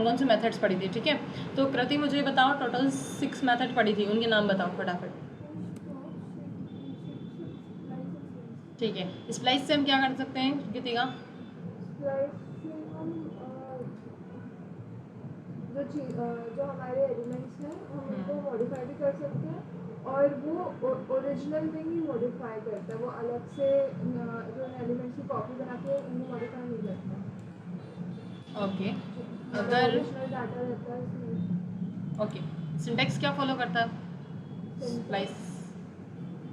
कौन से मेथड्स पढ़ी थी, ठीक है। तो कृति मुझे बताओ, टोटल 6 मेथड पढ़ी थी, उनके नाम बताओ फटाफट। ठीक है, स्प्लाइस से हम क्या कर सकते हैं कृतिका? जो हमारे एलिमेंट्स हैं हम उनको मॉडिफाई भी कर सकते हैं, और वो ओरिजिनल में ही मॉडिफाई करता है, वो अलग से जो एलिमेंट्स की कॉपी बना के उनको मॉडिफाई नहीं करता। ओके, अगर ओरिजिनल डाटा रहता है उसमें। ओके, सिंटैक्स क्या फॉलो करता है स्प्लाइस?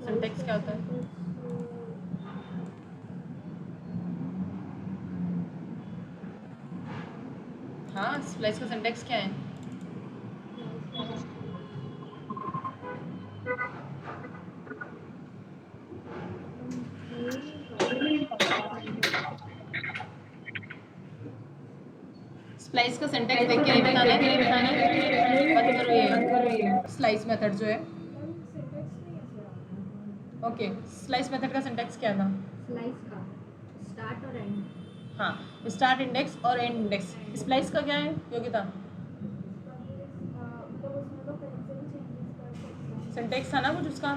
सिंटैक्स क्या होता है? हाँ, स्प्लाइस का सिंटैक्स क्या है? स्प्लाइस का सिंटैक्स देख के नहीं बताना है, बंद करो ये स्लाइस मेथड जो है। ओके, स्लाइस मेथड का सिंटैक्स क्या था? स्लाइस का स्टार्ट और एंड। हाँ, स्टार्ट इंडेक्स और एंड इंडेक्स। स्प्लाइस का क्या है योगिता? सिंटैक्स था ना कुछ उसका?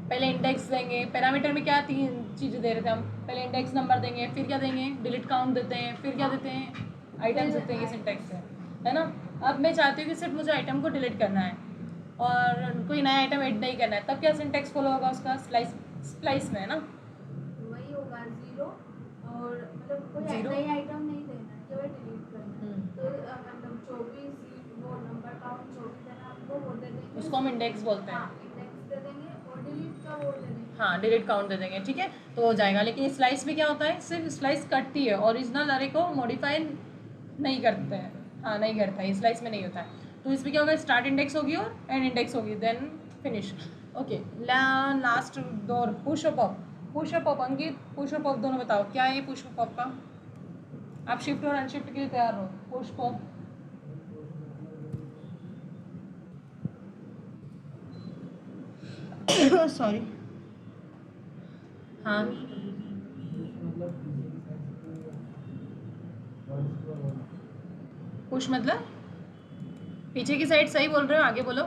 पहले इंडेक्स देंगे, पैरामीटर में क्या 3 चीज़ें दे रहे थे हम, पहले इंडेक्स नंबर देंगे, फिर क्या देंगे, डिलीट काउंट देते हैं, फिर क्या देते हैं, आइटम्स देते हैं। ये सिंटैक्स है ना। अब मैं चाहती हूँ कि सिर्फ मुझे आइटम को डिलीट करना है और कोई नया आइटम ऐड नहीं करना है, तब क्या सिंटैक्स फॉलो होगा उसका? स्प्लाइस में, है ना। वही होगा 0, और मतलब कोई Zero? नई आइटम नहीं देना है, केवल डिलीट करना है। तो मतलब 24 वो नंबर काउंट 24 देना आपको, वो दे देंगे, उसको हम इंडेक्स बोलते हैं। इंडेक्स दे देंगे, और डिलीट का वो दे देंगे। हाँ, डिलीट काउंट दे देंगे, ठीक है, तो हो जाएगा। लेकिन स्लाइस में क्या होता है, सिर्फ स्लाइस कटती है, ओरिजिनल अरे को मॉडिफाई नहीं करते हैं। हाँ, नहीं करता है, स्लाइस में नहीं होता है। तो इसमें क्या होगा, स्टार्ट इंडेक्स होगी और एंड इंडेक्स होगी, देन फिनिश। ओके, लास्ट दो, पुश और पॉप। पुश और पॉप, अंकित पुश और पॉप दोनों बताओ क्या है ये पुश और पॉप का। आप शिफ्ट और अनशिफ्ट के लिए तैयार हो? Push pop sorry. हाँ, पुश मतलब पीछे की साइड, सही बोल रहे हो, आगे बोलो।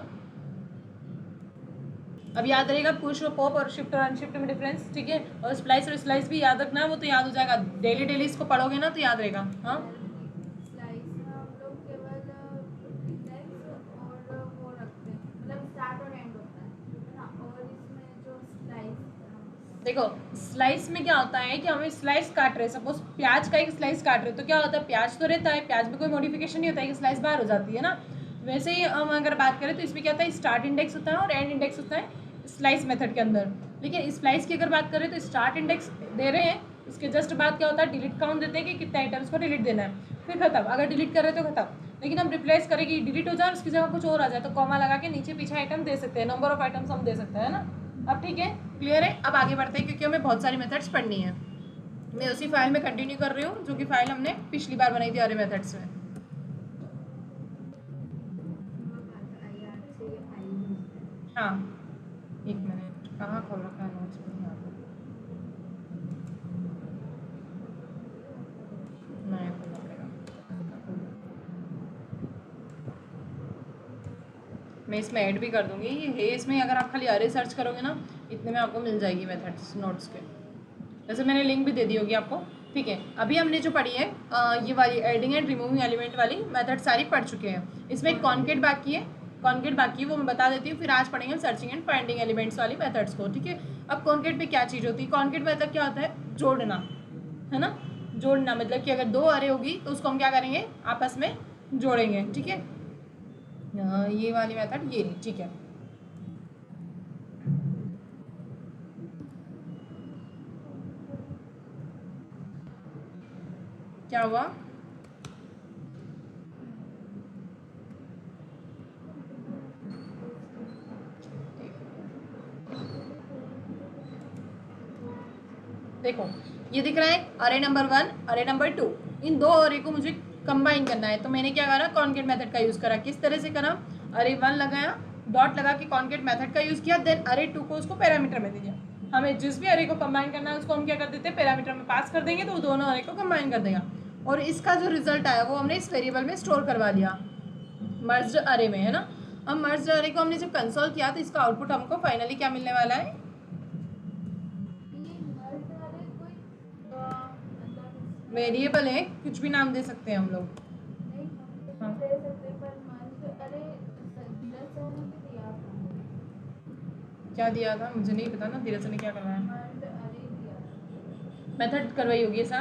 अब याद रहेगा पुश और पॉप और शिफ्ट और अनशिफ्ट में डिफरेंस, ठीक है। और स्प्लाइस और स्लाइस भी याद रखना है, वो तो याद हो जाएगा, डेली डेली इसको पढ़ोगे ना तो याद रहेगा। हाँ, स्लाइस में हम लोग केवल इंडेक्स और वो रखते हैं, मतलब स्टार्ट और एंड होता है ना। और इसमें जो स्लाइस, देखो स्लाइस में क्या होता है कि हमें स्लाइस काट रहे, सपोज प्याज का एक स्लाइस काट रहे, तो क्या होता है, प्याज तो रहता है, प्याज में कोई मॉडिफिकेशन नहीं होता है कि स्लाइस बाहर हो जाती है ना। वैसे ही हम अगर बात करें तो इसमें क्या होता है, स्टार्ट इंडेक्स होता है और एंड इंडेक्स होता है स्लाइस मेथड के अंदर। लेकिन स्लाइस की अगर बात करें तो स्टार्ट इंडेक्स दे रहे हैं, उसके जस्ट बाद क्या होता है, डिलीट काउंट देते हैं कि कितने आइटम्स को डिलीट देना है, फिर खत्म। अगर डिलीट कर रहे तो खत्म। लेकिन हम रिप्लेस करें कि डिलीट हो जाए उसकी जगह कुछ और आ जाए, तो कॉमा लगा के नीचे पीछे आइटम दे सकते हैं, नंबर ऑफ आइटम्स हम दे सकते हैं ना। अब ठीक है, क्लियर है। अब आगे बढ़ते हैं क्योंकि हमें बहुत सारी मेथड्स पढ़नी है। मैं उसी फाइल में कंटिन्यू कर रही हूँ जो कि फाइल हमने पिछली बार बनाई थी अरे मेथड्स में। हाँ, एक मिनट, कहाँ खोल रखा है नोट्स में, यहाँ पे नया खोलना पड़ेगा। मैं इसमें ऐड भी कर दूंगी, ये है इसमें, अगर आप खाली अरे सर्च करोगे ना इतने में आपको मिल जाएगी मेथड्स नोट्स के। वैसे मैंने लिंक भी दे दी होगी आपको, ठीक है। अभी हमने जो पढ़ी है ये वाली एडिंग एंड रिमूविंग एलिमेंट वाली मेथड सारी पढ़ चुके हैं। इसमें एक कॉन्केट बाकी है, वो मैं बता देती हूँ, फिर आज पढ़ेंगे सर्चिंग एंड फाइंडिंग एलिमेंट्स वाली मेथड्स को, ठीक है। अब कॉन्केट पे क्या चीज़ होती है, कॉन्केट मतलब क्या होता है, जोड़ना, है ना। जोड़ना मतलब कि अगर 2 अरे होगी तो उसको हम क्या करेंगे, आपस में जोड़ेंगे, ठीक है। ये वाली मेथड ये नहीं, ठीक है। क्या हुआ, देखो ये दिख रहा है अरे नंबर 1, अरे नंबर 2, इन 2 अरे को मुझे कंबाइन करना है। तो मैंने क्या करा, कॉन्केट मेथड का यूज़ करा। किस तरह से करा, अरे 1 लगाया, डॉट लगा के कॉन्केट मेथड का यूज़ किया, देन अरे 2 को उसको पैरामीटर में दे दिया, हमें जिस भी अरे को कंबाइन करना है उसको हम क्या कर देते हैं, पैरामीटर में पास कर देंगे तो वो दोनों अरे को कंबाइन कर देगा, और इसका जो रिजल्ट आया वो हमने इस वेरिएबल में स्टोर करवा लिया मर्ज्ड अरे में, है ना। अब मर्ज्ड अरे को हमने जब कंसोल किया तो इसका आउटपुट हमको फाइनली क्या मिलने वाला है, वेरिएबल है, कुछ भी नाम दे सकते हैं हम लोग। हाँ। क्या दिया था मुझे नहीं पता ना, धीरज ने क्या करवाया, मेथड करवाई होगी ऐसा।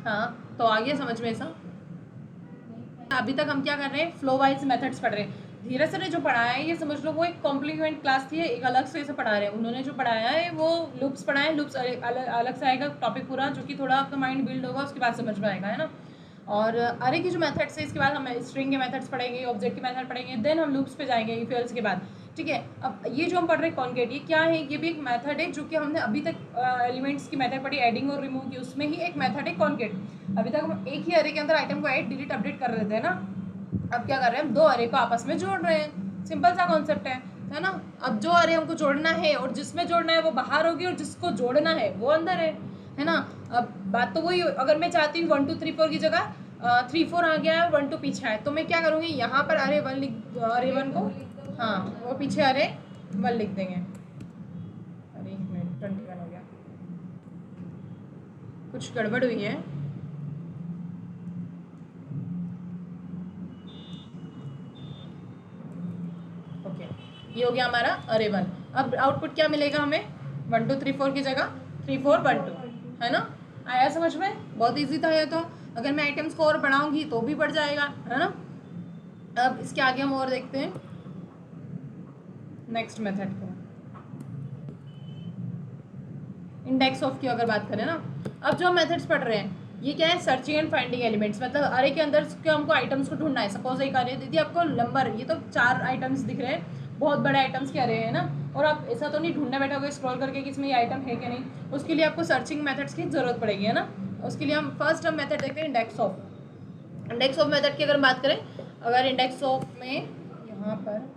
हाँ तो आ गया समझ में ऐसा। अभी तक हम क्या कर रहे हैं, फ्लो वाइज मेथड्स पढ़ रहे हैं। धीरज सर ने जो पढ़ाया है ये समझ लो वो एक कॉम्प्लीमेंट क्लास थी, एक अलग से इसे पढ़ा रहे हैं। उन्होंने जो पढ़ाया है वो लूप्स पढ़ाए हैं, लूप्स अलग से आएगा टॉपिक पूरा, जो कि थोड़ा आपका माइंड बिल्ड होगा उसके बाद समझ में आएगा, है ना। और अरे की जो मेथड्स है इसके बाद हम स्ट्रिंग के मेथड्स पढ़ेंगे, ऑब्जेक्ट के मेथड पढ़ेंगे, देन हम लूप्स पे जाएंगे इफ एल्स के बाद, ठीक है। अब ये जो हम पढ़ रहे हैं कॉन्केट, ये क्या है, ये भी एक मेथड है जो कि हमने अभी तक एलिमेंट्स की मेथड पढ़ी एडिंग और रिमूव की, उसमें ही एक मेथड है कॉन्केट। अभी तक हम एक ही अरे के अंदर आइटम को ऐड डिलीट अपडेट कर रहे थे ना, अब क्या कर रहे हैं, हम दो अरे को आपस में जोड़ रहे हैं, सिंपल सा कॉन्सेप्ट है ना। अब जो अरे हमको जोड़ना है और जिसमें जोड़ना है वो बाहर होगी और जिसको जोड़ना है वो अंदर है ना। अब बात तो वही, अगर मैं चाहती हूँ 1 2 3 4 की जगह 3 4 आ गया है 1 2 पीछे है, तो मैं क्या करूँगी, यहाँ पर अरे 1 लिख, अरे 1 को, हाँ वो पीछे अरे 1 लिख देंगे। अरे 1 मिनट 21 हो गया, कुछ गड़बड़ हुई है। ओके ये हो गया हमारा अरे 1। अब आउटपुट क्या मिलेगा हमें, 1 2 3 4 की जगह 3 4 1 2, है ना। आया समझ में, बहुत इजी था ये तो। अगर मैं आइटम्स को और बढ़ाऊंगी तो भी बढ़ जाएगा, है ना। अब इसके आगे हम और देखते हैं नेक्स्ट मेथड को, इंडेक्स ऑफ की अगर बात करें ना। अब जो हम मेथड्स पढ़ रहे हैं ये क्या है, सर्चिंग एंड फाइंडिंग एलिमेंट्स, मतलब अरे के अंदर के हमको आइटम्स को ढूंढना है। सपोज एक अरे दीदी आपको नंबर, ये तो 4 आइटम्स दिख रहे हैं, बहुत बड़े आइटम्स के अरे हैं ना, और आप ऐसा तो नहीं ढूंढने बैठोगे स्क्रॉल करके कि इसमें ये आइटम है कि नहीं, उसके लिए आपको सर्चिंग मेथड्स की जरूरत पड़ेगी, है ना। उसके लिए हम फर्स्ट मेथड देखते हैं index of. Index of method की अगर बात करें, अगर इंडेक्स ऑफ में यहाँ पर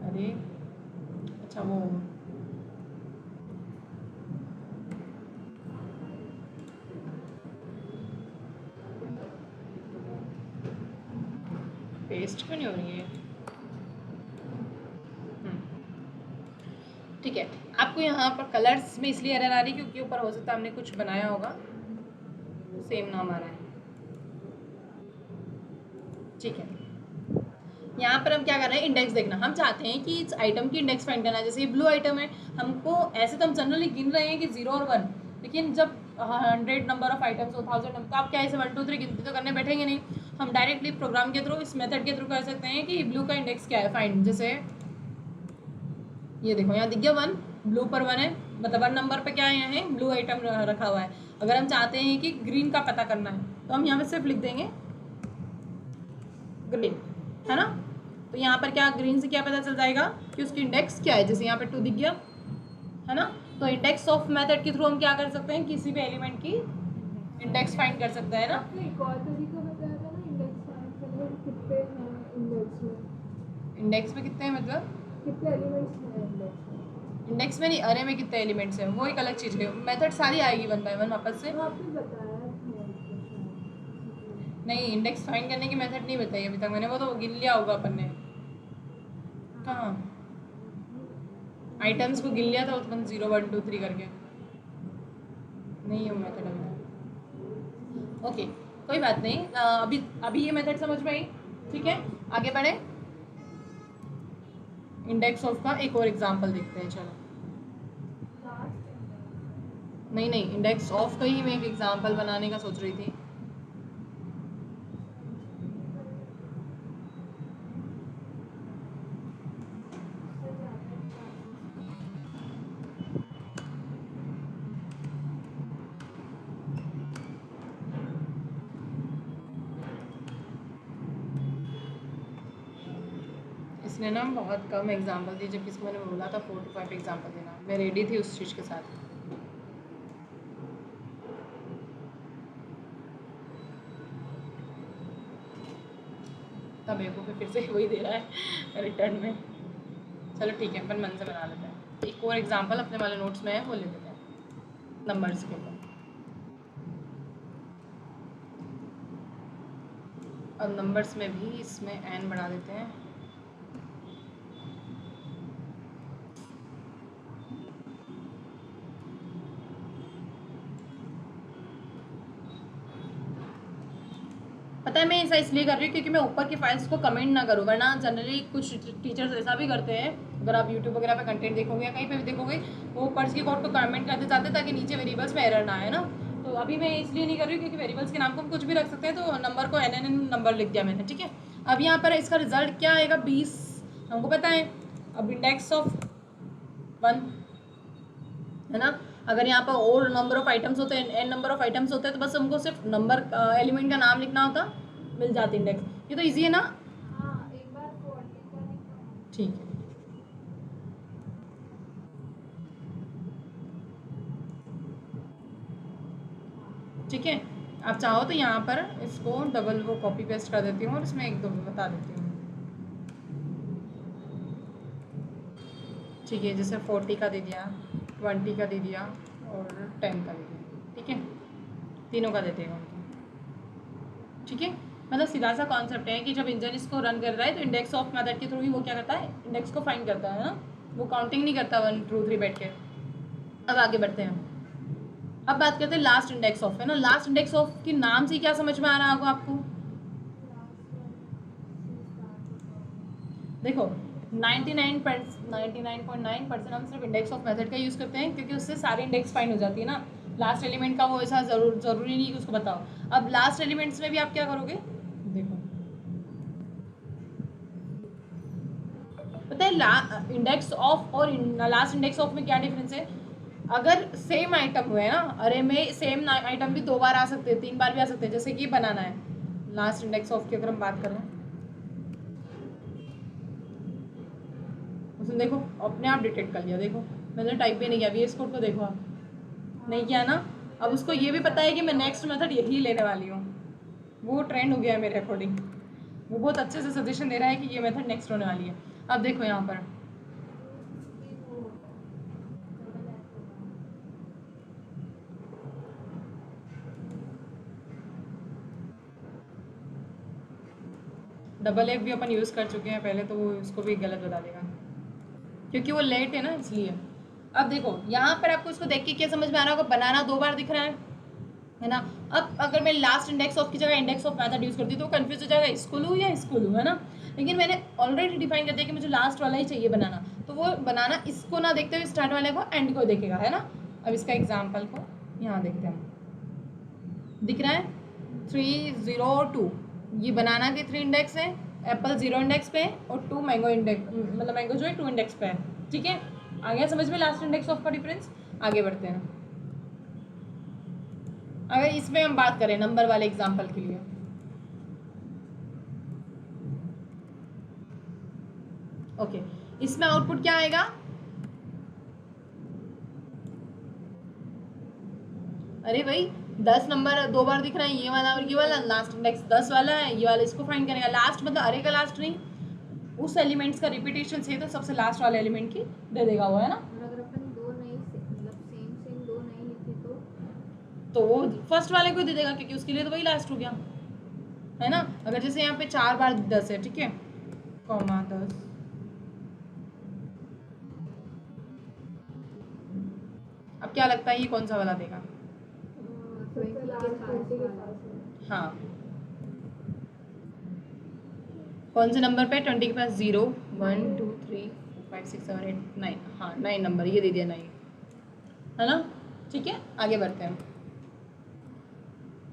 अरे अच्छा वो पेस्ट क्यों नहीं हो रही है, ठीक है। आपको यहाँ पर कलर्स में इसलिए एरर आ रही है क्योंकि ऊपर हो सकता है हमने कुछ बनाया होगा, सेम नाम आ रहा है, ठीक है। यहाँ पर हम क्या कर रहे हैं, इंडेक्स देखना। हम चाहते हैं कि इस आइटम की इंडेक्स फाइंड करना है। जैसे ये ब्लू आइटम है, हमको ऐसे तो हम जनरली गिन रहे हैं कि 0 और 1, लेकिन जब 100 नंबर ऑफ आइटम्स हो, 1000 नंबर, तो आप क्या ऐसे 1 2 3 गिनती तो करने बैठेंगे नहीं। हम डायरेक्टली प्रोग्राम के थ्रू, इस मेथड के थ्रू कर सकते हैं कि ब्लू का इंडेक्स क्या है फाइंड। जैसे ये देखो यहाँ दिख गया 1, ब्लू पर 1 है, मतलब 1 नंबर पे क्या यहाँ है, ब्लू आइटम रखा हुआ है। अगर हम चाहते हैं कि ग्रीन का पता करना है तो हम यहाँ पे सिर्फ लिख देंगे ग्रीन, है ना। तो यहाँ पर क्या, ग्रीन से क्या पता चल जाएगा कि उसकी इंडेक्स क्या है। जैसे यहाँ पे 2 दिख गया, है ना। तो इंडेक्स ऑफ मेथड के थ्रू हम क्या कर सकते हैं, किसी भी एलिमेंट की इंडेक्स फाइंड कर सकते हैं ना। एक और तरीका बताया था ना इंडेक्स फाइंड करने में, कितने हैं इंडेक्स में, इंडेक्स में कितने हैं मतलब कितने एलिमेंट्स हैं इंडेक्स में, इंडेक्स में नहीं, अरे में कितने एलिमेंट्स हैं वो एक अलग चीज़ है। मेथड सारी आएगी 1 बाय 1 वापस से। आपने बताया था नहीं, इंडेक्स फाइंड करने की मेथड नहीं बताई अभी तक मैंने, वो तो गिन लिया होगा अपन ने। कहाँ आइटम्स को गिन लिया था अपन 0 1 2 3 करके, नहीं है मेथड अभी तक। ओके कोई बात नहीं, अभी ये मेथड समझ में आई, ठीक है। आगे बढ़े, इंडेक्स ऑफ का एक और एग्जांपल देखते हैं। चलो नहीं, इंडेक्स ऑफ का ही मैं एक एग्जांपल बनाने का सोच रही थी। इसने ना बहुत कम एग्जांपल दिए, जबकि इसको मैंने बोला था 4 to 5 एग्जांपल देना। मैं रेडी थी उस चीज़ के साथ। तब मेरे को फिर से वही दे रहा है रिटर्न में। चलो ठीक है, अपन मन से बना लेते हैं। एक और एग्जांपल अपने वाले नोट्स में है, वो ले लेते हैं नंबर्स के ऊपर। अब नंबर्स में भी इसमें n बढ़ा देते हैं। पता है मैं ऐसा इसलिए कर रही हूँ क्योंकि मैं ऊपर की फाइल्स को कमेंट ना करूँ, वरना जनरली कुछ टीचर्स ऐसा भी करते हैं, अगर आप यूट्यूब वगैरह पे कंटेंट देखोगे या कहीं पे भी देखोगे, वो ऊपर की कोड को कमेंट करते जाते ताकि नीचे वेरिएबल्स में एरर ना आए ना। तो अभी मैं इसलिए नहीं कर रही हूँ क्योंकि वेरिएबल्स के नाम को हम कुछ भी रख सकते हैं, तो नंबर को NN नंबर लिख दिया मैंने, ठीक है। अब यहाँ पर इसका रिजल्ट क्या आएगा, 20 हमको पता है। अब इंडेक्स ऑफ 1 है ना, अगर यहाँ पर और नंबर ऑफ आइटम्स होते हैं, n नंबर ऑफ आइटम्स होते हैं, तो बस हमको सिर्फ नंबर एलिमेंट का नाम लिखना होता, मिल जाती इंडेक्स। ये तो इजी है ना। हाँ, एक बार 40 का लिखो। ठीक है, ठीक है। आप चाहो तो यहाँ पर इसको डबल वो कॉपी पेस्ट कर देती हूँ और इसमें एक दो बता देती हूँ, ठीक है। जैसे 40 का दे दिया, 20 का दे दिया और 10 का दे दिया, ठीक है। तीनों का दे देगा उनको, ठीक है। मतलब सीधा सा कॉन्सेप्ट है कि जब इंजन इसको रन कर रहा है तो इंडेक्स ऑफ मेथड के थ्रू ही वो क्या करता है, इंडेक्स को फाइंड करता है ना, वो काउंटिंग नहीं करता 1 2 3 बैठ के। अब आगे बढ़ते हैं, अब बात करते हैं लास्ट इंडेक्स ऑफ, है ना। लास्ट इंडेक्स ऑफ की नाम से क्या समझ में आ रहा होगा आपको, देखो 99.9% हम सिर्फ इंडेक्स ऑफ मेथड का यूज़ करते हैं क्योंकि उससे सारी इंडेक्स फाइंड हो जाती है ना। लास्ट एलिमेंट का वो ऐसा जरूरी नहीं कि उसको बताओ। अब लास्ट एलिमेंट्स में भी आप क्या करोगे, देखो पता है इंडेक्स ऑफ और लास्ट इंडेक्स ऑफ में क्या डिफरेंस है। अगर सेम आइटम हुए ना, अरे में सेम आइटम भी 2 बार आ सकते हैं, 3 बार भी आ सकते हैं, जैसे कि बनाना है। लास्ट इंडेक्स ऑफ की अगर हम बात करें, उसने देखो अपने आप डिटेक्ट कर लिया, देखो मैंने टाइप भी नहीं किया, VS कोड को देखो आप, नहीं किया ना। अब उसको ये भी पता है कि मैं नेक्स्ट मेथड यही लेने वाली हूँ, वो ट्रेंड हो गया है मेरे अकॉर्डिंग, वो बहुत अच्छे से सजेशन दे रहा है कि ये मेथड नेक्स्ट होने वाली है। अब देखो यहाँ पर डबल F भी अपन यूज़ कर चुके हैं पहले, तो वो इसको भी गलत बता देगा क्योंकि वो लेट है ना, इसलिए। अब देखो यहाँ पर आपको इसको देख के क्या समझ में आ रहा होगा, बनाना 2 बार दिख रहा है ना। अब अगर मैं लास्ट इंडेक्स ऑफ की जगह इंडेक्स ऑफ मेथड यूज़ करती तो कंफ्यूज हो जाएगा, इसको लूँ या इसको लूँ, है ना। लेकिन मैंने ऑलरेडी डिफाइन कर दिया कि मुझे लास्ट वाला ही चाहिए बनाना, तो वो बनाना इसको ना देखते हुए स्टार्ट वाले को एंड को देखेगा, है ना। अब इसका एग्जाम्पल को यहाँ देखते हैं, दिख रहा है 3 0 2, ये बनाना के 3 इंडेक्स है, एप्पल 0 इंडेक्स पे है और 2 मैंगो इंडेक्स, मतलब मैंगो जो है 2 इंडेक्स पे है, ठीक है। आ गया समझ में लास्ट इंडेक्स ऑफ का डिफरेंस। आगे बढ़ते हैं, अगर इसमें हम बात करें नंबर वाले एग्जाम्पल के लिए, ओके, इसमें आउटपुट क्या आएगा, अरे भाई 10 नंबर 2 बार दिख रहा है, ये वाला और ये वाला, लास्ट इंडेक्स 10 वाला है, ये वाला इसको फाइंड करेगा। लास्ट मतलब अरे का लास्ट नहीं, उस एलिमेंट्स का रिपीटेशन से तो सबसे लास्ट वाले एलिमेंट की दे देगा वो, है ना। अगर अपन दो नहीं मतलब सेम दो नहीं लिखे तो वो फर्स्ट वाले को दे देगा क्योंकि उसके लिए तो वही लास्ट हो गया, है ना। अगर जैसे यहाँ पे 4 बार 10 है, ठीक है, कॉमा 10, अब क्या लगता है ये कौन सा वाला देगा, सबसे लास्ट 20 के पास है। हाँ कौन से नंबर पे, 20 के पास 0 1 2 3 5 6 7 8 9, हाँ 9 नंबर ये दे दिया 9, है ना। ठीक है, आगे बढ़ते हैं।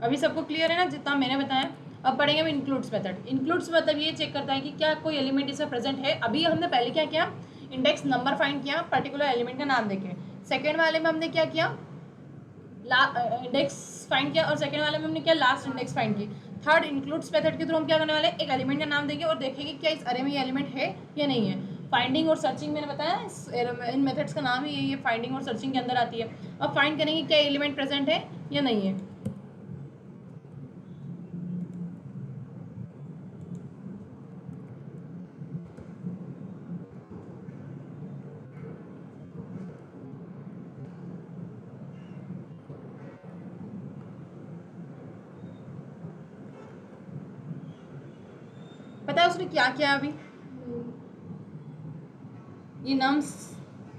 अभी सबको क्लियर है ना जितना मैंने बताया। अब पढ़ेंगे हम इंक्लूड्स मेथड। इंक्लूड्स मतलब ये चेक करता है कि क्या कोई एलिमेंट इसमें प्रेजेंट है। अभी हमने पहले क्या किया, इंडेक्स नंबर फाइंड किया पर्टिकुलर एलिमेंट का नाम देके। सेकेंड वाले में हमने क्या किया, इंडेक्स फाइंड किया, और सेकेंड वाले में हमने क्या, लास्ट इंडेक्स फाइंड की। थर्ड इंक्लूड्स मेथड के थ्रू हम क्या करने वाले, एक एलिमेंट का नाम देंगे और देखेंगे क्या इस अरे में ये एलिमेंट है या नहीं है। फाइंडिंग और सर्चिंग मैंने बताया इन मेथड्स का नाम ही ये फाइंडिंग और सर्चिंग के अंदर आती है। अब फाइंड करेंगे क्या एलिमेंट प्रेजेंट है या नहीं है। पता है उसने क्या किया अभी? नहीं। ये नम्स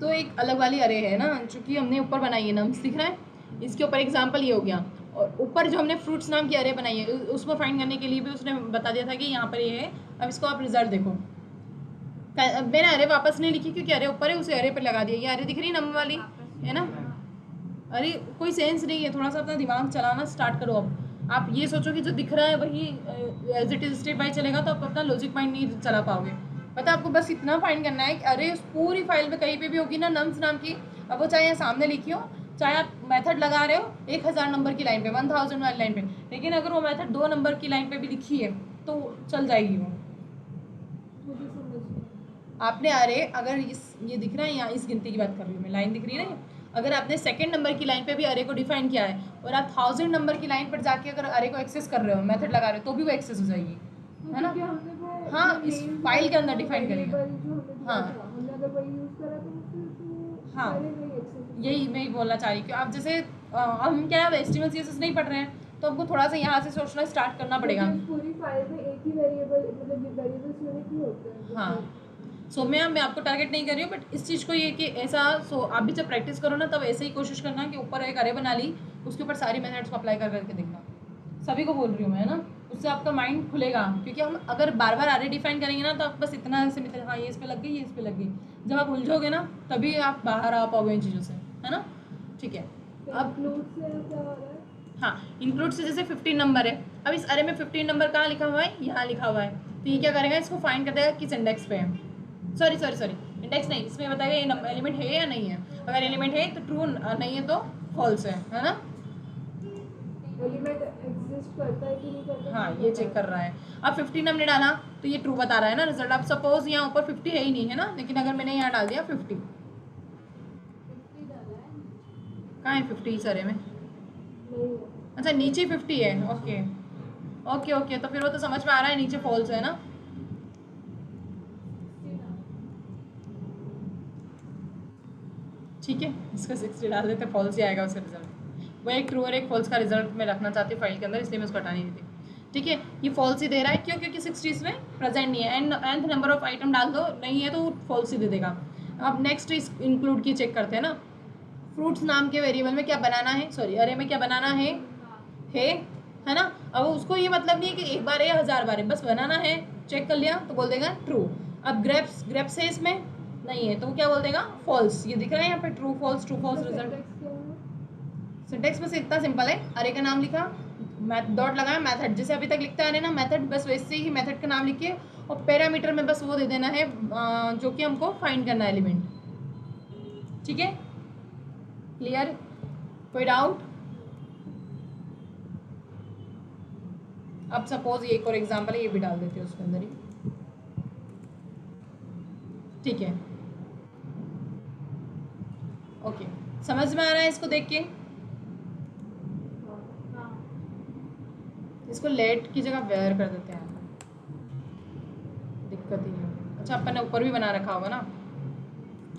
तो एक अलग वाली अरे है ना, चूंकि हमने ऊपर बनाई है, नम्स दिख रहा है, इसके ऊपर एग्जाम्पल ये हो गया। और ऊपर जो हमने फ्रूट्स नाम की अरे बनाई है उसको फाइंड करने के लिए भी उसने बता दिया था कि यहाँ पर ये है। अब इसको आप रिजल्ट देखो, मैंने अरे वापस नहीं लिखी क्योंकि अरे ऊपर है, उसे अरे पर लगा दिया। ये अरे दिख रही है नंबर वाली, है ना? अरे कोई सेंस नहीं है, थोड़ा सा अपना दिमाग चलाना स्टार्ट करो। अब आप ये सोचो कि जो दिख रहा है वही as it is step by चलेगा तो आप अपना लॉजिक माइंड नहीं चला पाओगे। पता है आपको बस इतना फाइंड करना है कि अरे उस पूरी फाइल में कहीं पे भी होगी ना नम्स नाम की, अब वो चाहे यहाँ सामने लिखी हो, चाहे आप मेथड लगा रहे हो 1000 नंबर की लाइन पे, 1000 वाली लाइन पे, लेकिन अगर वो मेथड 2 नंबर की लाइन पे भी लिखी है तो चल जाएगी वो। मुझे समझ नहीं। आपने अरे अगर ये दिख रहा है यहाँ, इस गिनती की बात कर रही हूँ मैं, लाइन दिख रही है ना, अगर आपने सेकंड नंबर की लाइन पे भी अरे को डिफाइन किया है और आप 1000 नंबर की लाइन पर जाके अगर अरे को एक्सेस कर रहे हो, मेथड लगा रहे हो, तो भी वो एक्सेस हो जाएगी, है ना? क्योंकि हमने वो हाँ, जो इस name फाइल के अंदर था, define करेंगे। variable जो हमें दिया हाँ। था, हमने अगर वही यूज करा तो फिर तो हाँ। सारे वही access यही मैं ही बोलना चाह रही हूँ। आप जैसे हम क्या है एस्टिमेट सीएसएस नहीं पढ़ रहे हैं, तो हमको थोड़ा सा यहाँ से सोचना स्टार्ट करना पड़ेगा। क्योंकि पूरी फाइल में एक ही वेरिएबल, मतलब वेरिएबल्स यूनिक ही होते हैं। हाँ, सो मैं आपको टारगेट नहीं कर रही हूँ, बट इस चीज़ को ये कि ऐसा आप भी जब प्रैक्टिस करो ना तब ऐसे ही कोशिश करना कि ऊपर एक अरे बना ली, उसके ऊपर सारी मेथड्स को अप्लाई कर करके देखना। सभी को बोल रही हूँ मैं, ना, उससे आपका माइंड खुलेगा। क्योंकि हम अगर बार बार अरे डिफाइन करेंगे ना तो आप बस इतना ऐसे मित्र, हाँ ये इस पे लग गई, ये इस पे लग गई, जब आप उलझोगे ना तभी आप बाहर आ पाओगे इन चीज़ों से, है ना? ठीक है। अब इंक्लूड से क्या हो रहा है? हाँ, इंक्लूड से जैसे 15 नंबर है, अब इस अरे में 15 नंबर कहाँ लिखा हुआ है? यहाँ लिखा हुआ है, तो ये क्या करेगा? इसको फाइंड कर देगा किस इंडेक्स पे है। सॉरी इंडेक्स नहीं, इसमें बताएगा ये नंबर एलिमेंट है या नहीं है। अगर एलिमेंट है तो ट्रू, नहीं है तो फॉल्स है ना? एलिमेंट एग्जिस्ट करता है कि नहीं करता? हाँ, ये चेक कर रहा है। अब 15 हमने डाला तो ये ट्रू बता रहा है ना रिजल्ट। अब सपोज यहाँ ऊपर 50 है ही नहीं, है ना, लेकिन अगर मैंने यहाँ डाल दिया 50, 50 डाला है। कहाँ है 50 इस अरे में? नहीं है। अच्छा, नीचे 50 है। ओके ओके ओके, तो फिर वो तो समझ में आ रहा है नीचे फॉल्स है ना। 60 डाला। ठीक है, इसका 60 डाल देते, फॉल्स ही आएगा उसका रिजल्ट। वो एक ट्रू और एक फॉल्स का रिजल्ट मैं रखना चाहती हूँ फाइल के अंदर, इसलिए मैं उसको हटा नहीं देती। ठीक है, ये फॉल्स ही दे रहा है, क्यों? क्योंकि 60 इसमें प्रेजेंट नहीं है। एंड नंबर ऑफ आइटम डाल दो, नहीं है तो फॉल्स ही दे देगा। अब नेक्स्ट इस इंक्लूड की चेक करते हैं ना। फ्रूट्स नाम के वेरिएबल में क्या बनाना है, सॉरी अरे में क्या बनाना है है ना? अब उसको ये मतलब नहीं है कि एक बार है या 1000 बार है, बस बनाना है, चेक कर लिया तो बोल देगा ट्रू। अब ग्रेप्स है इसमें नहीं है तो वो क्या बोल देगा? फॉल्स। ये दिख रहा है यहाँ पे ट्रू फॉल्स रिजल्ट। सिंटेक्स बस इतना सिंपल है, अरे का नाम लिखा, डॉट लगाया, मेथड जैसे अभी तक लिखता है ना मेथड, बस वैसे ही मेथड का नाम लिखिए और पैरामीटर में बस वो दे देना है जो कि हमको फाइंड करना है एलिमेंट। ठीक है, क्लियर? कोई डाउट? अब सपोज ये एक और एग्जांपल है, ये भी डाल देते हैं उसके अंदर ही। ठीक है, ओके, समझ में आ रहा है इसको देख के? हाँ। इसको लेट की जगह वेयर कर देते हैं, दिक्कत ही नहीं। अच्छा, अपन ने ऊपर भी बना रखा होगा ना।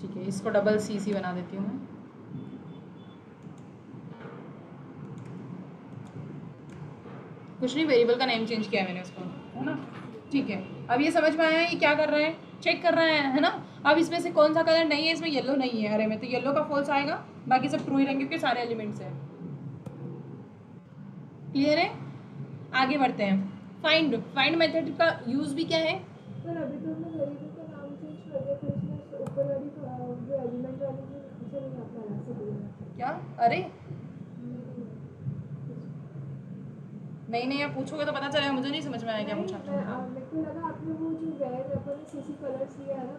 ठीक है, इसको डबल सी बना देती हूँ मैं। कुछ नहीं, वेरिएबल का नेम चेंज किया है मैंने उसको, है ना? ठीक है, अब ये समझ में आया है ये क्या कर रहा है? चेक कर रहा है ना? अब इसमें से कौन सा कलर नहीं है? इसमें येलो नहीं है अरे में, तो येलो का फॉल्स आएगा, बाकी सब ट्रू ही रहेंगे क्योंकि सारे एलिमेंट्स हैं। क्लियर है? आगे बढ़ते हैं। फाइंड मेथड का यूज भी क्या है? पर अभी तो हमने वेरिएबल का नाम चेंज कर दिया, फिर इसमें ऊपर वाली जो एलिमेंट वाली जो नहीं अपना अलग से देना। क्या? अरे नहीं, आप पूछोगे तो पता चलेगा, मुझे नहीं समझ में आया क्या पूछा। मेरे को लगा आपने वो जो रेड अपन ने सीसी कलर्स लिया है ना,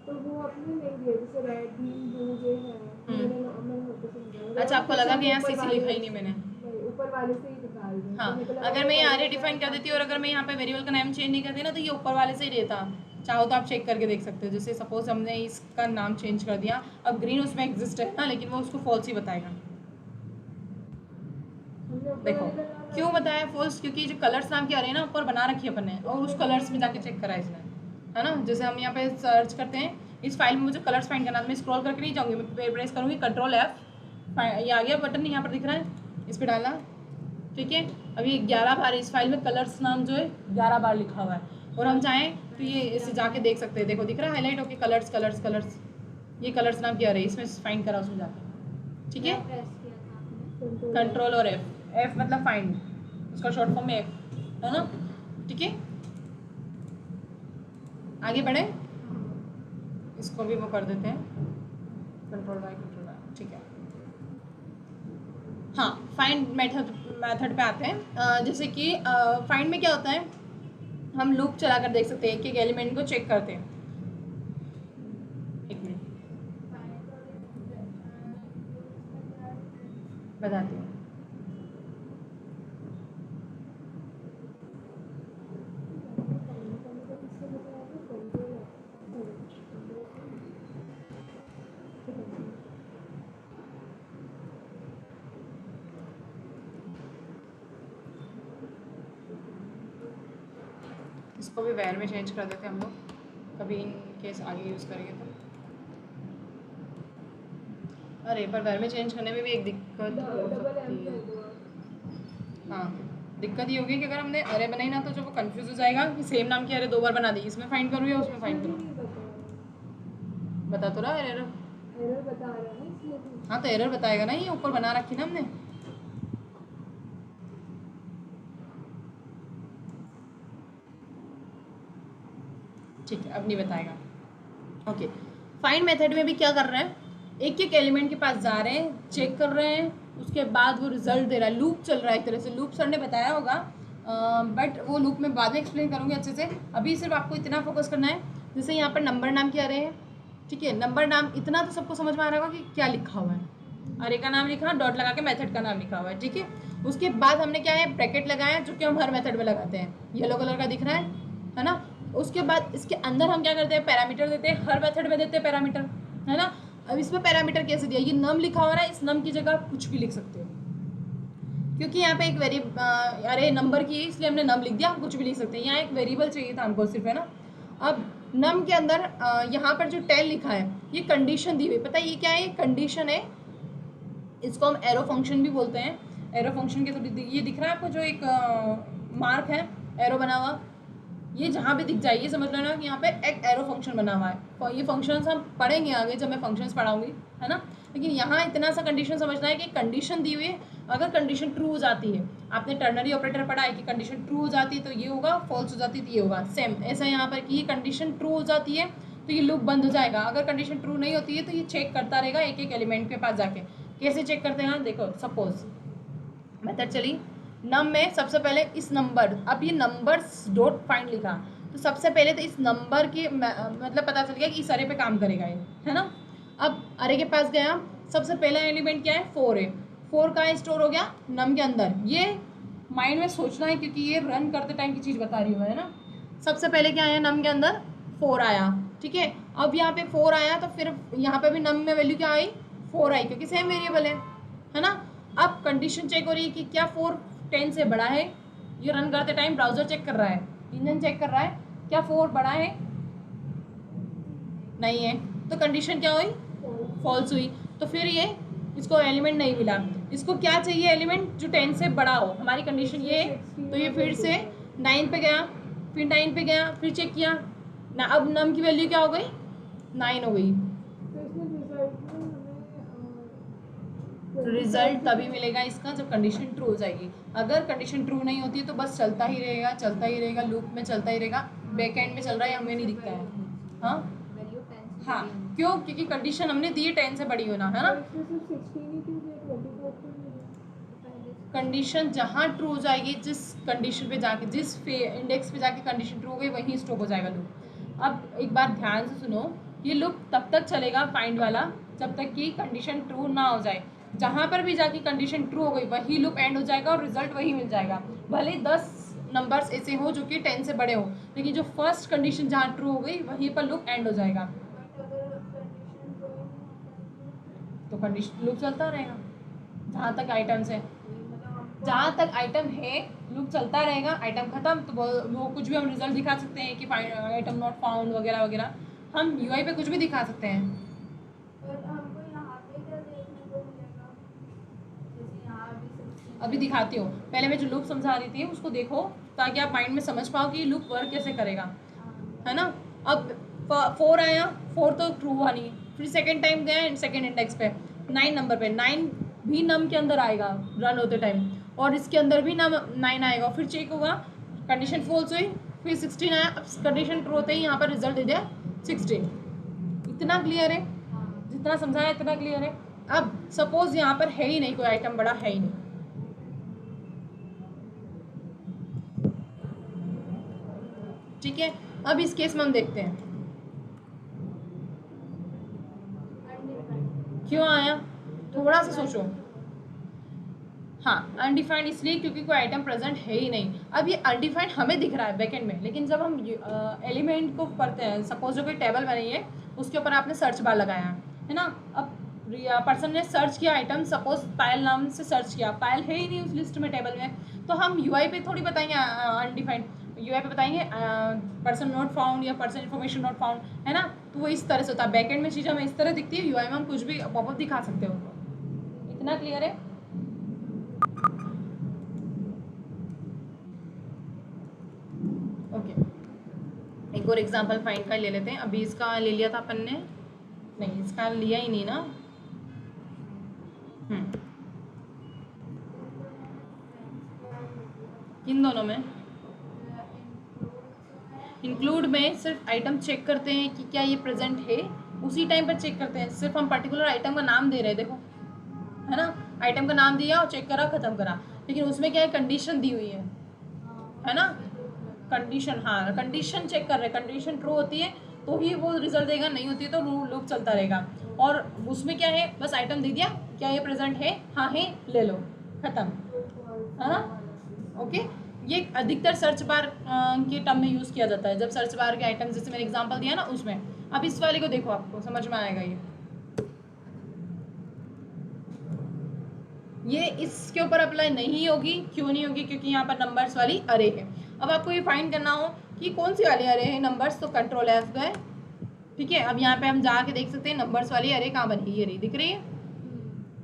तो वो आपने नहीं दिया, जैसे रेड ग्रीन ब्लू जो है मैंने नोटिस किया। अच्छा, आपको लगा कि यहाँ सीसी लिखा ही नहीं मैंने? ऊपर वाले से ही निकाल दिया। हाँ, अगर मैं यहाँ अरे डिफाइन कर देती और अगर मैं यहाँ पे वेरिएबल का नाम चेंज नहीं करती ना तो ये ऊपर वाले से ही रहता। चाहो तो आप चेक करके देख सकते हो। जैसे सपोज हमने इसका नाम चेंज कर दिया, अब ग्रीन उसमें एग्जिस्ट है ना, लेकिन वो उसको फॉल्स ही बताएगा। देखो क्यों बताया फॉल्स? क्योंकि जो कलर्स नाम की अरे ना ऊपर बना रखी है अपन ने, और उस कलर्स में जाके चेक करा इसने, है ना? जैसे हम यहाँ पे सर्च करते हैं इस फाइल में, मुझे कलर्स फाइंड करना, तो मैं स्क्रॉल करके नहीं जाऊँगी, मैं प्रेस करूँगी Ctrl+F, ये आ गया बटन यहाँ पर दिख रहा है, इस पर डाला। ठीक है, अभी 11 बार इस फाइल में कलर्स नाम जो है 11 बार लिखा हुआ है। और हम चाहें तो ये इसे जाके देख सकते हैं। देखो दिख रहा है हाईलाइट होके कलर्स कलर्स कलर्स, ये कलर्स नाम क्या रहे इसमें फाइंड करा उसमें जाके, ठीक है। प्रेस किया था आपने? कंट्रोल और एफ, एफ मतलब फाइंड, उसका शॉर्ट फॉर्म में एफ है ना, ठीक है। आगे बढ़े, इसको भी वो कर देते हैं कंट्रोल वाई, ठीक है। हाँ, फाइंड मेथड पे आते हैं। जैसे कि फाइंड में क्या होता है, हम लूप चला कर देख सकते हैं, एक एक एलिमेंट को चेक करते हैं। एक मिनट बताती हूँ। इसको भी वेयर में चेंज कर देते हैं हम लोग, कभी इन केस आगे यूज़ करेंगे तो। अरे पर वेयर में चेंज करने में भी एक दिक्कत हो सकती है। हाँ, दिक्कत ये होगी कि अगर हमने अरे बनाई ना तो जो वो कंफ्यूज हो जाएगा कि सेम नाम की अरे दो बार बना दी, इसमें फाइंड करूँ या उसमें फाइंड करूँ। बता तो रहा एरर बता रहा है ना इसलिए। हाँ तो एरर बताएगा ना, ये ऊपर बना रखी ना हमने। ठीक है, अब नहीं बताएगा। ओके, फाइंड मेथड में भी क्या कर रहे हैं, एक एक एलिमेंट के पास जा रहे हैं, चेक कर रहे हैं, उसके बाद वो रिजल्ट दे रहा है। लूप चल रहा है एक तरह से, लूप सर ने बताया होगा बट वो लूप में बाद में एक्सप्लेन करूँगी अच्छे से। अभी सिर्फ आपको इतना फोकस करना है, जैसे यहाँ पर नंबर नाम क्या रहे हैं, ठीक है। नंबर नाम इतना तो सबको समझ में आ रहा होगा कि क्या लिखा हुआ है, अरे का नाम लिखा, डॉट लगा के मेथड का नाम लिखा हुआ है, ठीक है। उसके बाद हमने क्या है, ब्रैकेट लगाया, जो कि हम हर मेथड में लगाते हैं, येलो कलर का दिख रहा है ना। उसके बाद इसके अंदर हम क्या करते हैं, पैरामीटर देते हैं, हर मेथड में देते हैं पैरामीटर, है ना। अब इसमें पैरामीटर कैसे दिया, ये नम लिखा हो रहा है, इस नम की जगह आप कुछ भी लिख सकते हो, क्योंकि यहाँ पे एक अरे नंबर की इसलिए हमने नम लिख दिया, हम कुछ भी लिख सकते हैं। यहाँ एक वेरिएबल चाहिए था हमको सिर्फ, है ना। अब नम के अंदर यहाँ पर जो 10 लिखा है, ये कंडीशन दी हुई, पता है ये क्या है, ये कंडीशन है, इसको हम एरो फंक्शन भी बोलते हैं। एरो फंक्शन के तो ये दिख रहा है आपको जो एक मार्क है एरो बना हुआ, ये जहाँ भी दिख जाए ये समझ लेना कि यहाँ पे एक एरो फंक्शन बना हुआ है। ये फंक्शंस हम पढ़ेंगे आगे जब मैं फंक्शंस पढ़ाऊंगी, है ना। लेकिन यहाँ इतना सा कंडीशन समझना है कि कंडीशन दी हुई है, अगर कंडीशन ट्रू हो जाती है, आपने टर्नरी ऑपरेटर पढ़ा है कि कंडीशन ट्रू हो जाती है तो ये होगा, फॉल्स हो जाती है तो ये होगा। सेम ऐसा यहाँ पर कि ये कंडीशन ट्रू हो जाती है तो ये लूप बंद हो जाएगा, अगर कंडीशन ट्रू नहीं होती है तो ये चेक करता रहेगा एक एक एलिमेंट के पास जाके। कैसे चेक करते हैं, देखो सपोज मेथड चली, नम में सबसे पहले इस नंबर, अब ये नंबर्स डॉट फाइंड लिखा तो सबसे पहले तो इस नंबर के मतलब पता चल गया कि इस अरे पे काम करेगा ये, है ना। अब अरे के पास गया, सबसे पहला एलिमेंट क्या है, 4 है, 4 कहाँ स्टोर हो गया, नम के अंदर। ये माइंड में सोचना है क्योंकि ये रन करते टाइम की चीज़ बता रही हूँ, है ना। सबसे पहले क्या आया, नम के अंदर 4 आया, ठीक है। अब यहाँ पे 4 आया तो फिर यहाँ पे भी नम में वैल्यू क्या आई, 4 आई, क्योंकि सेम वेरिएबल है ना। अब कंडीशन चेक हो रही है कि क्या 4 10 से बड़ा है, ये रन करते टाइम ब्राउजर चेक कर रहा है, इंजन चेक कर रहा है क्या 4 बड़ा है, नहीं है, तो कंडीशन क्या हुई, फॉल्स हुई। तो फिर ये इसको एलिमेंट नहीं मिला, इसको क्या चाहिए, एलिमेंट जो 10 से बड़ा हो, हमारी कंडीशन ये है। तो ये फिर से 9 पे गया, फिर 9 पे गया, फिर चेक किया ना, अब नम की वैल्यू क्या हो गई, 9 हो गई। रिजल्ट तभी मिलेगा इसका जब कंडीशन ट्रू हो जाएगी, अगर कंडीशन ट्रू नहीं होती है तो बस चलता ही रहेगा, चलता ही रहेगा, लूप में चलता ही रहेगा, बैक एंड में चल रहा है हमें नहीं दिखता है। हाँ वैल्यू 10 से हाँ, बड़ी होनी क्यों, क्योंकि कंडीशन हमने दी है 10 से बड़ी होना, है ना। कंडीशन जहाँ ट्रू हो जाएगी, जिस कंडीशन पे जाके, जिस इंडेक्स पे जाके कंडीशन ट्रू हो गई वहीं स्टॉप हो जाएगा लूप। अब एक बात ध्यान से सुनो, ये लूप तब तक चलेगा फाइंड वाला जब तक कि कंडीशन ट्रू ना हो जाए, जहाँ पर भी जाके कंडीशन ट्रू हो गई वही लूप एंड हो जाएगा और रिजल्ट वही मिल जाएगा, भले 10 नंबर्स ऐसे हो जो कि 10 से बड़े हो, लेकिन जो फर्स्ट कंडीशन जहाँ ट्रू हो गई वहीं पर लूप एंड हो जाएगा, तो कंडीशन लूप चलता रहेगा जहाँ तक आइटम्स है, जहाँ तक आइटम है लूप चलता रहेगा, आइटम खत्म तो वो कुछ भी हम रिजल्ट दिखा सकते हैं कि आइटम नॉट फाउंड वगैरह वगैरह, हम यूआई पे कुछ भी दिखा सकते हैं। हमको यहाँ पे क्या देखने को मिलेगा, जैसे यहाँ भी 16 अभी दिखाती हूँ, पहले मैं जो लूप समझा रही थी उसको देखो ताकि आप माइंड में समझ पाओ कि ये लूप वर्क कैसे करेगा, है ना। अब 4 आया, 4 तो ट्रू हुआ नहीं, फिर सेकेंड टाइम गया सेकेंड इंडेक्स पे 9 नंबर पे, 9 भी नम के अंदर आएगा रन होते टाइम, और इसके अंदर भी नम 9 आएगा, फिर चेक होगा कंडीशन फॉल्स हुई, फिर 16 आया, अब कंडीशन ट्रू होते ही यहाँ पर रिजल्ट दे दिया 16। इतना क्लियर है, जितना समझाया इतना क्लियर है। अब सपोज यहाँ पर है ही नहीं कोई आइटम बड़ा, है ही नहीं, ठीक है। अब इस केस में हम देखते हैं क्यों आया, थोड़ा सा सोचो। हाँ, अनडिफाइंड इसलिए क्योंकि कोई आइटम प्रेजेंट है ही नहीं। अब ये अनडिफाइंड हमें दिख रहा है बैकएंड में, लेकिन जब हम एलिमेंट को पढ़ते हैं, सपोज जो कोई टेबल बनी है उसके ऊपर आपने सर्च बार लगाया है ना, अब पर्सन ने सर्च किया आइटम, सपोज पायल नाम से सर्च किया, पायल है ही नहीं उस लिस्ट में टेबल में, तो हम यूआई पे थोड़ी बताएंगे अनडिफाइंड, यूआई पे बताएंगे पर्सन नॉट फाउंड या पर्सन इन्फॉर्मेशन नॉट फाउंड, है ना। तो वो इस तरह से होता है, बैकएंड में चीज़ हमें इस तरह दिखती है, यूआई में हम कुछ भी पॉपअप दिखा सकते हो उनको। इतना क्लियर है। ओके, एक और एग्जांपल फाइंड का ले लेते हैं। अभी इसका ले लिया था अपन ने, नहीं इसका लिया ही नहीं ना। इन दोनों में इंक्लूड में सिर्फ आइटम चेक करते हैं कि क्या ये प्रेजेंट है, उसी टाइम पर चेक करते हैं, सिर्फ हम पर्टिकुलर आइटम का नाम दे रहे हैं, देखो है ना, आइटम का नाम दिया और चेक करा, खत्म करा, लेकिन उसमें क्या है कंडीशन दी हुई है ना, कंडीशन, हाँ कंडीशन चेक कर रहे हैं, कंडीशन ट्रू होती है तो ही वो रिजल्ट देगा, नहीं होती है तो लूप चलता रहेगा। और उसमें क्या है, बस आइटम दे दिया, क्या ये प्रेजेंट है, हाँ है, ले लो, खत्म, है ना। ओके, ये अधिकतर सर्च बार के टर्म में यूज़ किया जाता है, जब सर्च बार के आइटम जैसे मैंने एग्जांपल दिया ना उसमें। अब इस वाले को देखो, आपको समझ में आएगा ये इसके ऊपर अप्लाई नहीं होगी, क्यों नहीं होगी, क्योंकि यहाँ पर नंबर्स वाली अरे है। अब आपको ये फाइंड करना हो कि कौन सी वाली अरे है नंबर्स, तो कंट्रोल F गए, ठीक है। अब यहाँ पे हम जाके देख सकते हैं नंबर्स वाली अरे कहाँ बनी, ये रही, दिख रही है,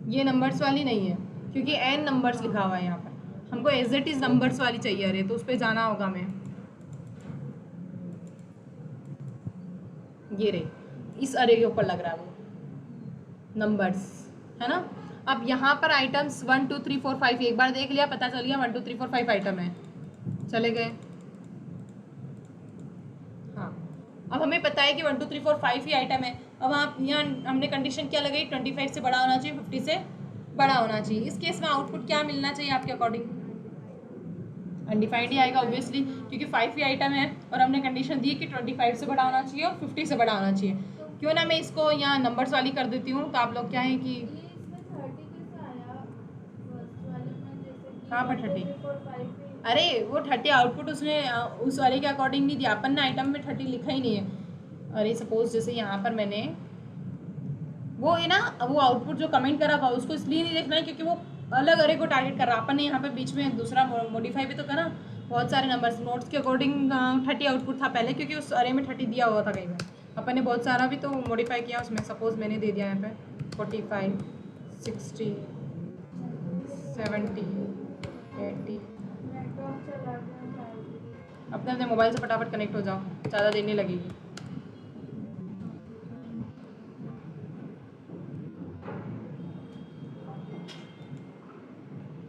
ये नंबर्स वाली नहीं है क्योंकि n नंबर्स लिखा हुआ है यहाँ पर, हमको एज इट इज नंबर्स वाली चाहिए अरे, तो उस पर जाना होगा हमें, ये रही, इस अरे के ऊपर लग रहा है वो नंबर्स, है ना। अब यहाँ पर आइटम्स 1 2 3 4 5 एक बार देख लिया, पता चल गया 1 2 3 4 5 आइटम है, चले गए। हाँ, अब हमें पता है कि 1 2 3 4 5 ही आइटम है। अब आप यहाँ हमने कंडीशन क्या लगाई, 25 से बड़ा होना चाहिए, 50 से बड़ा होना चाहिए। इस केस में आउटपुट क्या मिलना चाहिए आपके अकॉर्डिंग, अनडिफाइंड ही आएगा ऑब्वियसली, क्योंकि 5 ही आइटम है और हमने कंडीशन दी कि 25 से बड़ा होना चाहिए और 50 से बड़ा होना चाहिए। क्यों ना मैं इसको यहाँ नंबर्स वाली कर देती हूँ, तो आप लोग क्या है कि कहाँ पर 30, अरे वो 30 आउटपुट उसने उस वाले के अकॉर्डिंग नहीं दिया, अपन ने आइटम में 30 लिखा ही नहीं है। अरे सपोज जैसे यहाँ पर मैंने वो है ना, वो आउटपुट जो कमेंट करा हुआ उसको इसलिए नहीं देखना है क्योंकि वो अलग अरे को टारगेट कर रहा, अपन ने यहाँ पर बीच में दूसरा मॉडिफाई भी तो करा, बहुत सारे नंबर्स नोट्स के अकॉर्डिंग 30 आउटपुट था पहले, क्योंकि उस अरे में 30 दिया हुआ था कहीं पर, अपन ने बहुत सारा भी तो मॉडिफाई किया उसमें। सपोज मैंने दे दिया यहाँ पे 45 60 70 80, अपने अपने मोबाइल से फटाफट कनेक्ट हो जाओ, ज़्यादा देर नहीं लगेगी।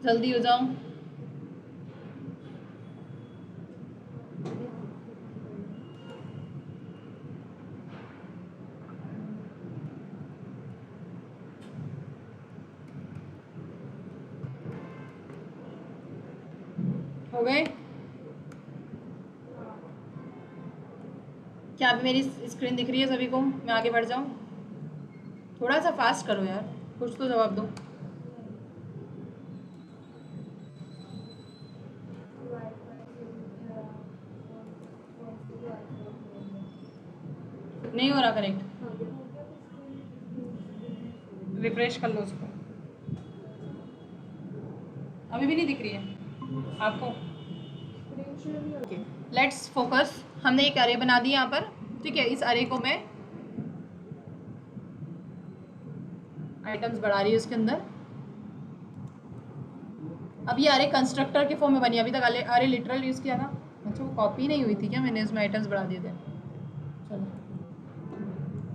जल्दी हो जाओ। हो गए क्या, अभी मेरी स्क्रीन दिख रही है सभी को, मैं आगे बढ़ जाऊँ, थोड़ा सा फास्ट करो यार, कुछ तो जवाब दो। नहीं हो रहा कनेक्ट, रिफ्रेश कर लो उसको, अभी भी नहीं दिख रही है आपको। लेट्स फोकस, हमने एक अरे बना दी यहाँ पर, ठीक है। इस अरे को मैं आइटम्स बढ़ा रही है उसके अंदर, अब ये अरे कंस्ट्रक्टर के फॉर्म में बनी, अभी तक अरे लिटरल यूज़ किया था। अच्छा वो कॉपी नहीं हुई थी क्या, मैंने उसमें आइटम्स बढ़ा दिए थे। चलो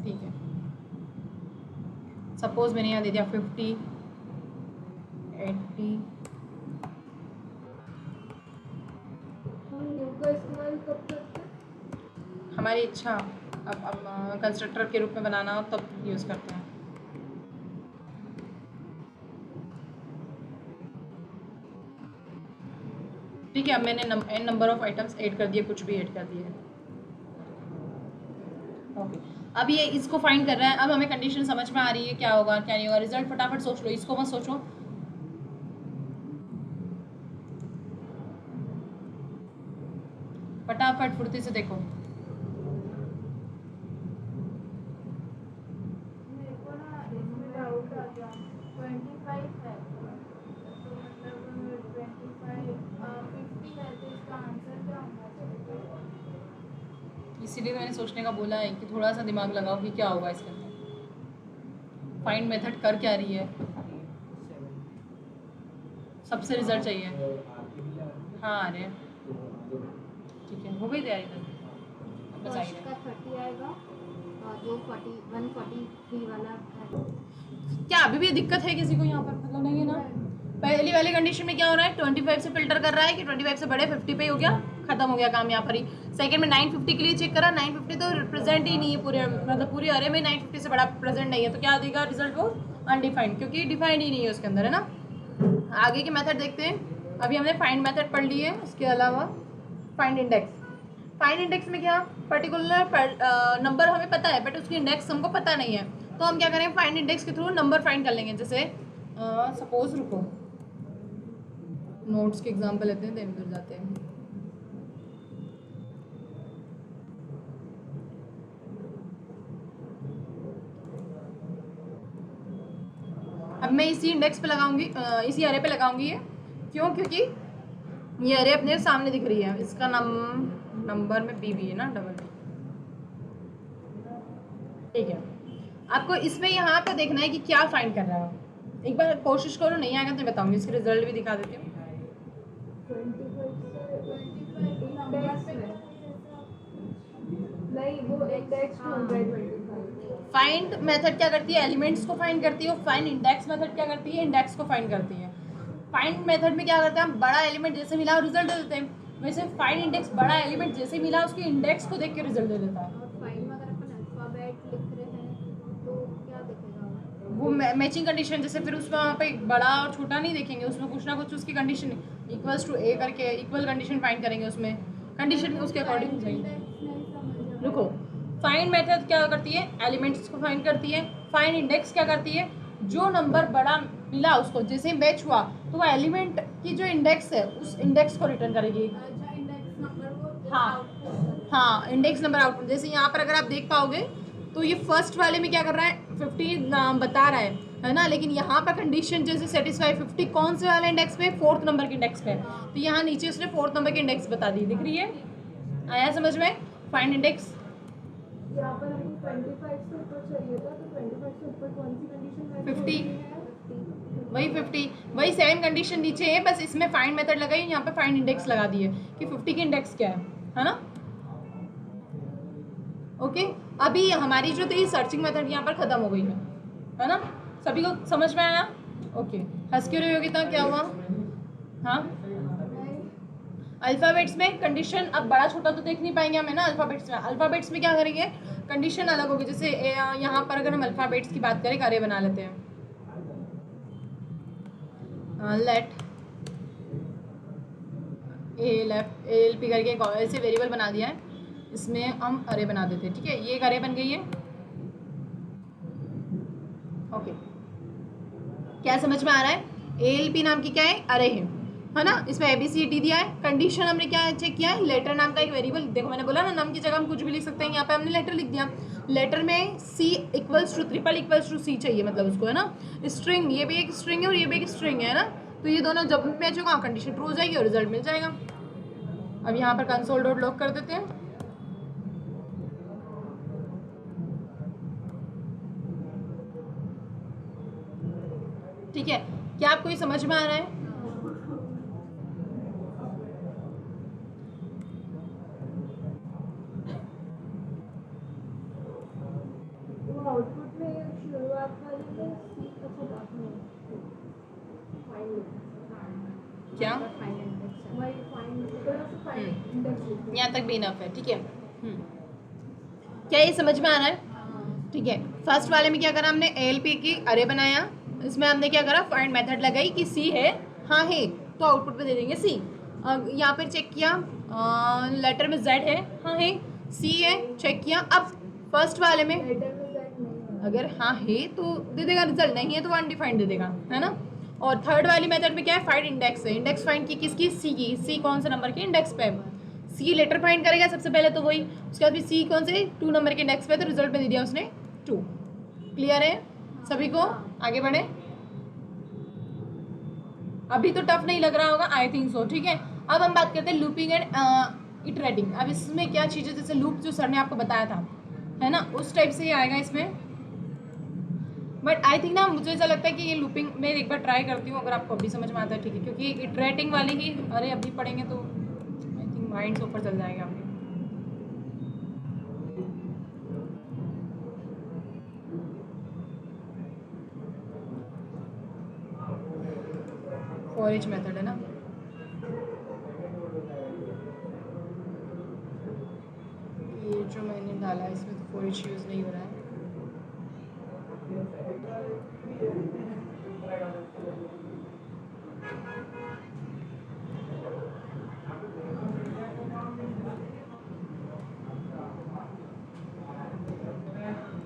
ठीक है, सपोज मैंने यहाँ दे दिया 50 80। हम न्यू का इस्तेमाल कब करते हैं? हमारी इच्छा, अब कंस्ट्रक्टर के रूप में बनाना हो तब यूज़ करते हैं। ठीक है, अब मैंने n number of items add कर दिए, कुछ भी ऐड कर दिए। ओके, अब ये इसको फाइंड कर रहा है। अब हमें कंडीशन समझ में आ रही है क्या होगा क्या नहीं होगा। रिजल्ट फटाफट सोच लो, इसको मत सोचो। फटाफट फुर्ती से देखो। मेरे को ना इसमें डाउट आ गया। 25 है तो मतलब 25 50 है तो इसका आंसर क्या होना चाहिए? इसीलिए मैंने सोचने का बोला है कि थोड़ा सा दिमाग लगाओ कि क्या होगा इसके अंदर। फाइंड मेथड कर क्या रही है, सबसे रिजल्ट चाहिए। हाँ अरे ठीक है, हो गई तैयारी तो बस फर्स्ट आइए। का 30 आएगा और जो 143 वाला है। क्या अभी भी दिक्कत है किसी को यहाँ पर, मतलब नहीं है ना? पहली वाली कंडीशन में क्या हो रहा है, 25 से फिल्टर कर रहा है कि 25 से बड़े, 50 पे ही हो गया, खत्म हो गया काम यहाँ पर ही। सेकंड में 950 के लिए चेक करा, 950 तो प्रेजेंट ही नहीं है पूरे, मतलब पूरी अरे में 950 से बड़ा प्रेजेंट नहीं है, तो क्या देगा रिजल्ट वो अनडिफाइंड, क्योंकि डिफाइंड ही नहीं है उसके अंदर, है ना। आगे के मेथड देखते हैं। अभी हमने फाइंड मेथड पढ़ ली है, उसके अलावा फाइंड इंडेक्स। फाइंड इंडेक्स में क्या, पर्टिकुलर नंबर हमें पता है बट उसकी इंडेक्स हमको पता नहीं है, तो हम क्या करें, फाइंड इंडेक्स के थ्रू नंबर फाइंड कर लेंगे। जैसे सपोज रुको, नोट्स के एग्जांपल लेते हैं, देन उधर जाते हैं। अब मैं इसी इंडेक्स पे लगाऊंगी, इसी अरे पे लगाऊंगी ये, क्यों, क्योंकि ये अरे अपने सामने दिख रही है। इसका नंबर में बी है ना, डबल बी। ठीक है, आपको इसमें यहाँ पे देखना है कि क्या फाइंड कर रहा है। एक बार कोशिश करो, नहीं आएगा तो बताऊंगी, इसके रिजल्ट भी दिखा देती हूँ। 25 से नहीं, वो इंडेक्स ढूंढ रहा है 25। फाइंड मेथड क्या करती है, एलिमेंट्स को फाइंड करती है। फाइंड इंडेक्स मेथड क्या करती है, इंडेक्स को फाइंड करती है। फाइंड मेथड में क्या करते हैं, हम बड़ा एलिमेंट जैसे मिला रिजल्ट दे देते हैं, वैसे फाइंड इंडेक्स बड़ा एलिमेंट जैसे मिला उसके इंडेक्स को देख के रिजल्ट दे देता है। और फाइल में अगर अपन अल्फाबेट लिख रहे हैं तो क्या दिखेगा? वो मैचिंग कंडीशन, जैसे फिर उसमें वहाँ पे बड़ा और छोटा नहीं देखेंगे, उसमें कुछ ना कुछ उसकी कंडीशन इक्वल्स टू ए करके इक्वल कंडीशन फाइंड करेंगे, उसमें कंडीशन उसके अकॉर्डिंग जाएगी। रुको, फाइंड मेथड क्या करती है, एलिमेंट्स को फाइंड करती है। फाइंड इंडेक्स क्या करती है, जो नंबर बड़ा मिला उसको जैसे ही मैच हुआ तो वो एलिमेंट की जो इंडेक्स है उस इंडेक्स को रिटर्न करेगी। अच्छा, इंडेक्स नंबर वो हाँ आउटपुट। हाँ, इंडेक्स नंबर आउटपुट। जैसे यहाँ पर अगर आप देख पाओगे तो ये फर्स्ट वाले में क्या कर रहा है, 50 बता रहा है ना, लेकिन यहाँ पर कंडीशन जैसे सेटिस्फाई 50 कौन से वाले इंडेक्स पे, 4th नंबर के इंडेक्स पे, तो यहाँ नीचे उसने 4th नंबर के इंडेक्स बता दी, दिख रही है, आया समझ में। फाइंड इंडेक्स यहाँ पर हमको 25 से ऊपर चाहिए था, तो 25 से ऊपर कौन सी कंडीशन है? 50, वही 50, वही सेम कंडीशन नीचे है, बस इसमें फाइंड मेथड लगाई, यहाँ पे फाइंड इंडेक्स लगा दिए कि 50 की इंडेक्स क्या है ना। ओके, अभी हमारी जो थी सर्चिंग मेथड यहाँ पर खत्म हो गई है ना, सभी को समझ में आया। ओके, हंस क्यों रही होगी, तो क्या हुआ। हाँ, अल्फ़ाबेट्स में कंडीशन अब बड़ा छोटा तो देख नहीं पाएंगे हम, है ना। अल्फ़ाबेट्स में क्या करेंगे, कंडीशन अलग होगी। जैसे यहाँ पर अगर हम अल्फ़ाबेट्स की बात करें, अरे बना लेते हैं, लेट एल पी करके एक ऐसे वेरिएबल बना दिया है, इसमें हम अरे बना देते हैं। ठीक है, ये एक अरे बन गई है। ओके, क्या समझ में आ रहा है, ALP नाम की क्या है, अरे है ना। इसमें ABCD दिया है। कंडीशन हमने क्या चेक किया है, लेटर नाम का एक वेरिएबल। देखो मैंने बोला ना, नाम की जगह हम कुछ भी लिख सकते हैं, यहाँ पे हमने लेटर लिख दिया। लेटर में C = C चाहिए, मतलब उसको, है ना। स्ट्रिंग, ये भी एक स्ट्रिंग है और ये भी एक स्ट्रिंग है ना, तो ये दोनों जब मैच होगा कंडीशन ट्रू हो जाएगी और रिजल्ट मिल जाएगा। अब यहाँ पर console.log कर देते हैं। ठीक है, क्या आपको ये समझ में आ रहा है। टॉप वाले में सी अच्छा टॉप में फाइंड क्या वही फाइंड थोड़ा सा फाइंड इंडेक्स यहाँ तक भी इनफ है, ठीक है। क्या ये समझ में आ रहा है? ठीक है। फर्स्ट वाले में क्या करा हमने, ALP की अरे बनाया, इसमें हमने क्या करा, फाइंड मेथड लगाई कि सी है, हाँ है, तो आउटपुट पे दे देंगे सी। यहाँ पर चेक किया, लेटर में जेड है, हाँ है, सी है, चेक किया। अब फर्स्ट वाले में लेटर में दैट नहीं है अगर हाँ है तो दे देगा रिजल्ट, नहीं है तो अनडिफाइंड दे देगा, है ना। और थर्ड वाली मेथड में क्या है, फाइंड इंडेक्स है। इंडेक्स फाइंड की किसकी, सी की। सी कौन से नंबर के इंडेक्स पे, सी लेटर फाइंड करेगा सबसे पहले तो वही, उसके बाद भी सी कौन से 2 नंबर के इंडेक्स पे, तो रिजल्ट में दे दिया उसने 2। क्लियर है सभी को? आगे बढ़े। अभी तो टफ नहीं लग रहा होगा, आई थिंक सो, ठीक है। अब हम बात करते हैं लूपिंग एंड इटरेटिंग। अब इसमें क्या चीज़ है, जैसे लूप जो सर ने आपको बताया था, है ना, उस टाइप से ही आएगा इसमें। बट आई थिंक ना, मुझे ऐसा लगता है कि ये लूपिंग मैं एक बार ट्राई करती हूँ, अगर आपको अभी समझ में आता है ठीक है, क्योंकि इटरेटिंग वाली ही अरे अभी पढ़ेंगे तो आई थिंक माइंड से ऊपर चल जाएगा आपके। फॉर ईच मेथड है ना, ये जो मैंने डाला है इसमें तो फॉर ईच यूज़ नहीं हो रहा है।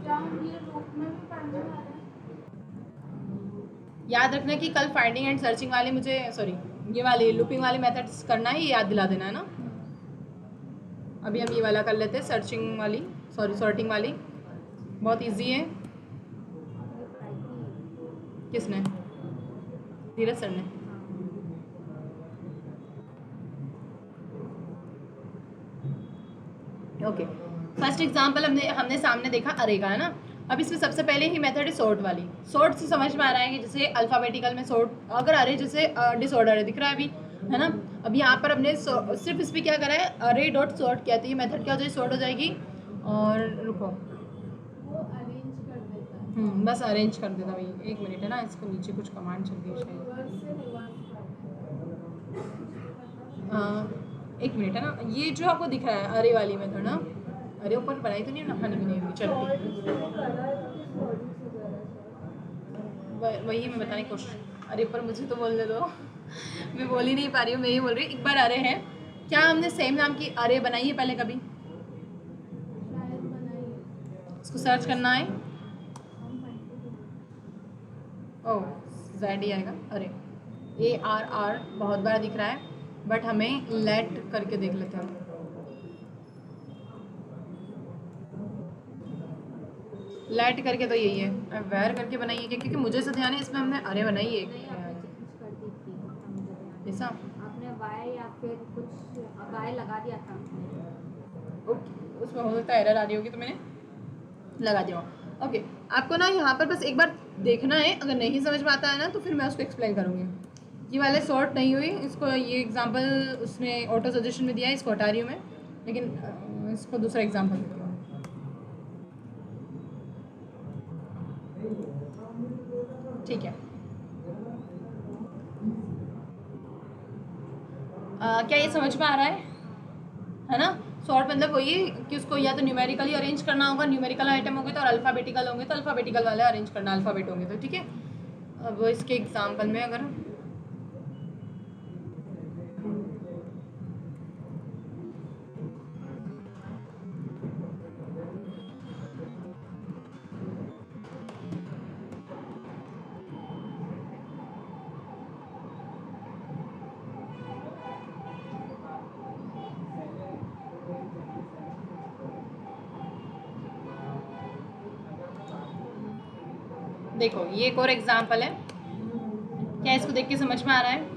क्या हम ये लूप में भी पढ़ने वाले हैं? याद रखना कि कल फाइंडिंग एंड सर्चिंग वाले मुझे, सॉरी, ये वाले लूपिंग वाले मेथड्स करना है, ये याद दिला देना है ना। अभी हम ये वाला कर लेते हैं, सर्चिंग वाली, सॉरी सॉर्टिंग वाली, बहुत इजी है। किसने? धीरज सर ने। ओके, फर्स्ट एग्जांपल हमने सामने देखा अरे का, है ना। अब इसमें सबसे पहले ही मेथड है सॉर्ट वाली। सॉर्ट से समझ में आ रहा है कि जैसे अल्फ़ाबेटिकल में सॉर्ट, अगर अरे जैसे डिसऑर्डर है, दिख रहा है अभी, है ना। अब यहाँ पर हमने सिर्फ इस पर क्या करा है, अरे डॉट सॉर्ट किया, तो ये मेथड क्या हो जाएगी, सॉर्ट हो जाएगी। और रुको, वो अरेंज कर देता है, बस अरेंज कर देता भाई, एक मिनट है ना, इसको नीचे कुछ कमांड चल रही है शायद। रिवर्स से रिवर्स एक मिनट है ना, ये जो आपको दिख रहा है अरे वाली मेथड ना, अरे ऊपर बनाई तो नहीं है ना, खाने भी नहीं होगी, चलो और इसमें करा है तो किस बॉडी से करा है वही मैं बताने की कोशिश, अरे पर मुझे तो बोलने दो मैं बोल ही नहीं पा रही हूँ, मैं ही बोल रही हूँ। एक बार अरे है, क्या हमने सेम नाम की अरे बनाई है पहले कभी? शायद बनाइए। इसको सर्च करना है, ओ जेड ही आएगा, अरे ARR बहुत बार दिख रहा है, बट हमें लेट करके देख लेते हैं। लेट करके तो यही है, वेर करके बनाई है क्या, क्योंकि मुझे ऐसा ध्यान है इसमें हमने अरे बनाई है नहीं, आपने चेंज कर दी थी, मुझे ध्यान ऐसा। है। आपने वाई या फिर कुछ वाई लगा दिया था आपने। ओके, उसमें हो सकता है एरर आ रही होगी, तो मैंने लगा दिया। ओके, आपको ना यहाँ पर बस एक बार देखना है, अगर नहीं समझ में आता है ना तो फिर मैं उसको एक्सप्लेन करूँगी। ये वाले सॉर्ट नहीं हुई, इसको ये एग्जांपल उसने ऑटो सजेशन में दिया है, इसको हटा रही हूँ मैं, लेकिन इसको दूसरा एग्जांपल देती हूँ। ठीक है, क्या ये समझ में आ रहा है ना। सॉर्ट मतलब वही है कि उसको या तो न्यूमेरिकली अरेंज करना होगा, न्यूमेरिकल आइटम होंगे तो, और अल्फ़ाबेटिकल होंगे तो अल्फ़ाबेटिकल वाले अरेंज करना, अल्फ़ाबेट होंगे तो, ठीक है। अब इसके एग्जांपल में अगर देखो, ये एक और एग्जांपल है, क्या इसको देख के समझ में आ रहा है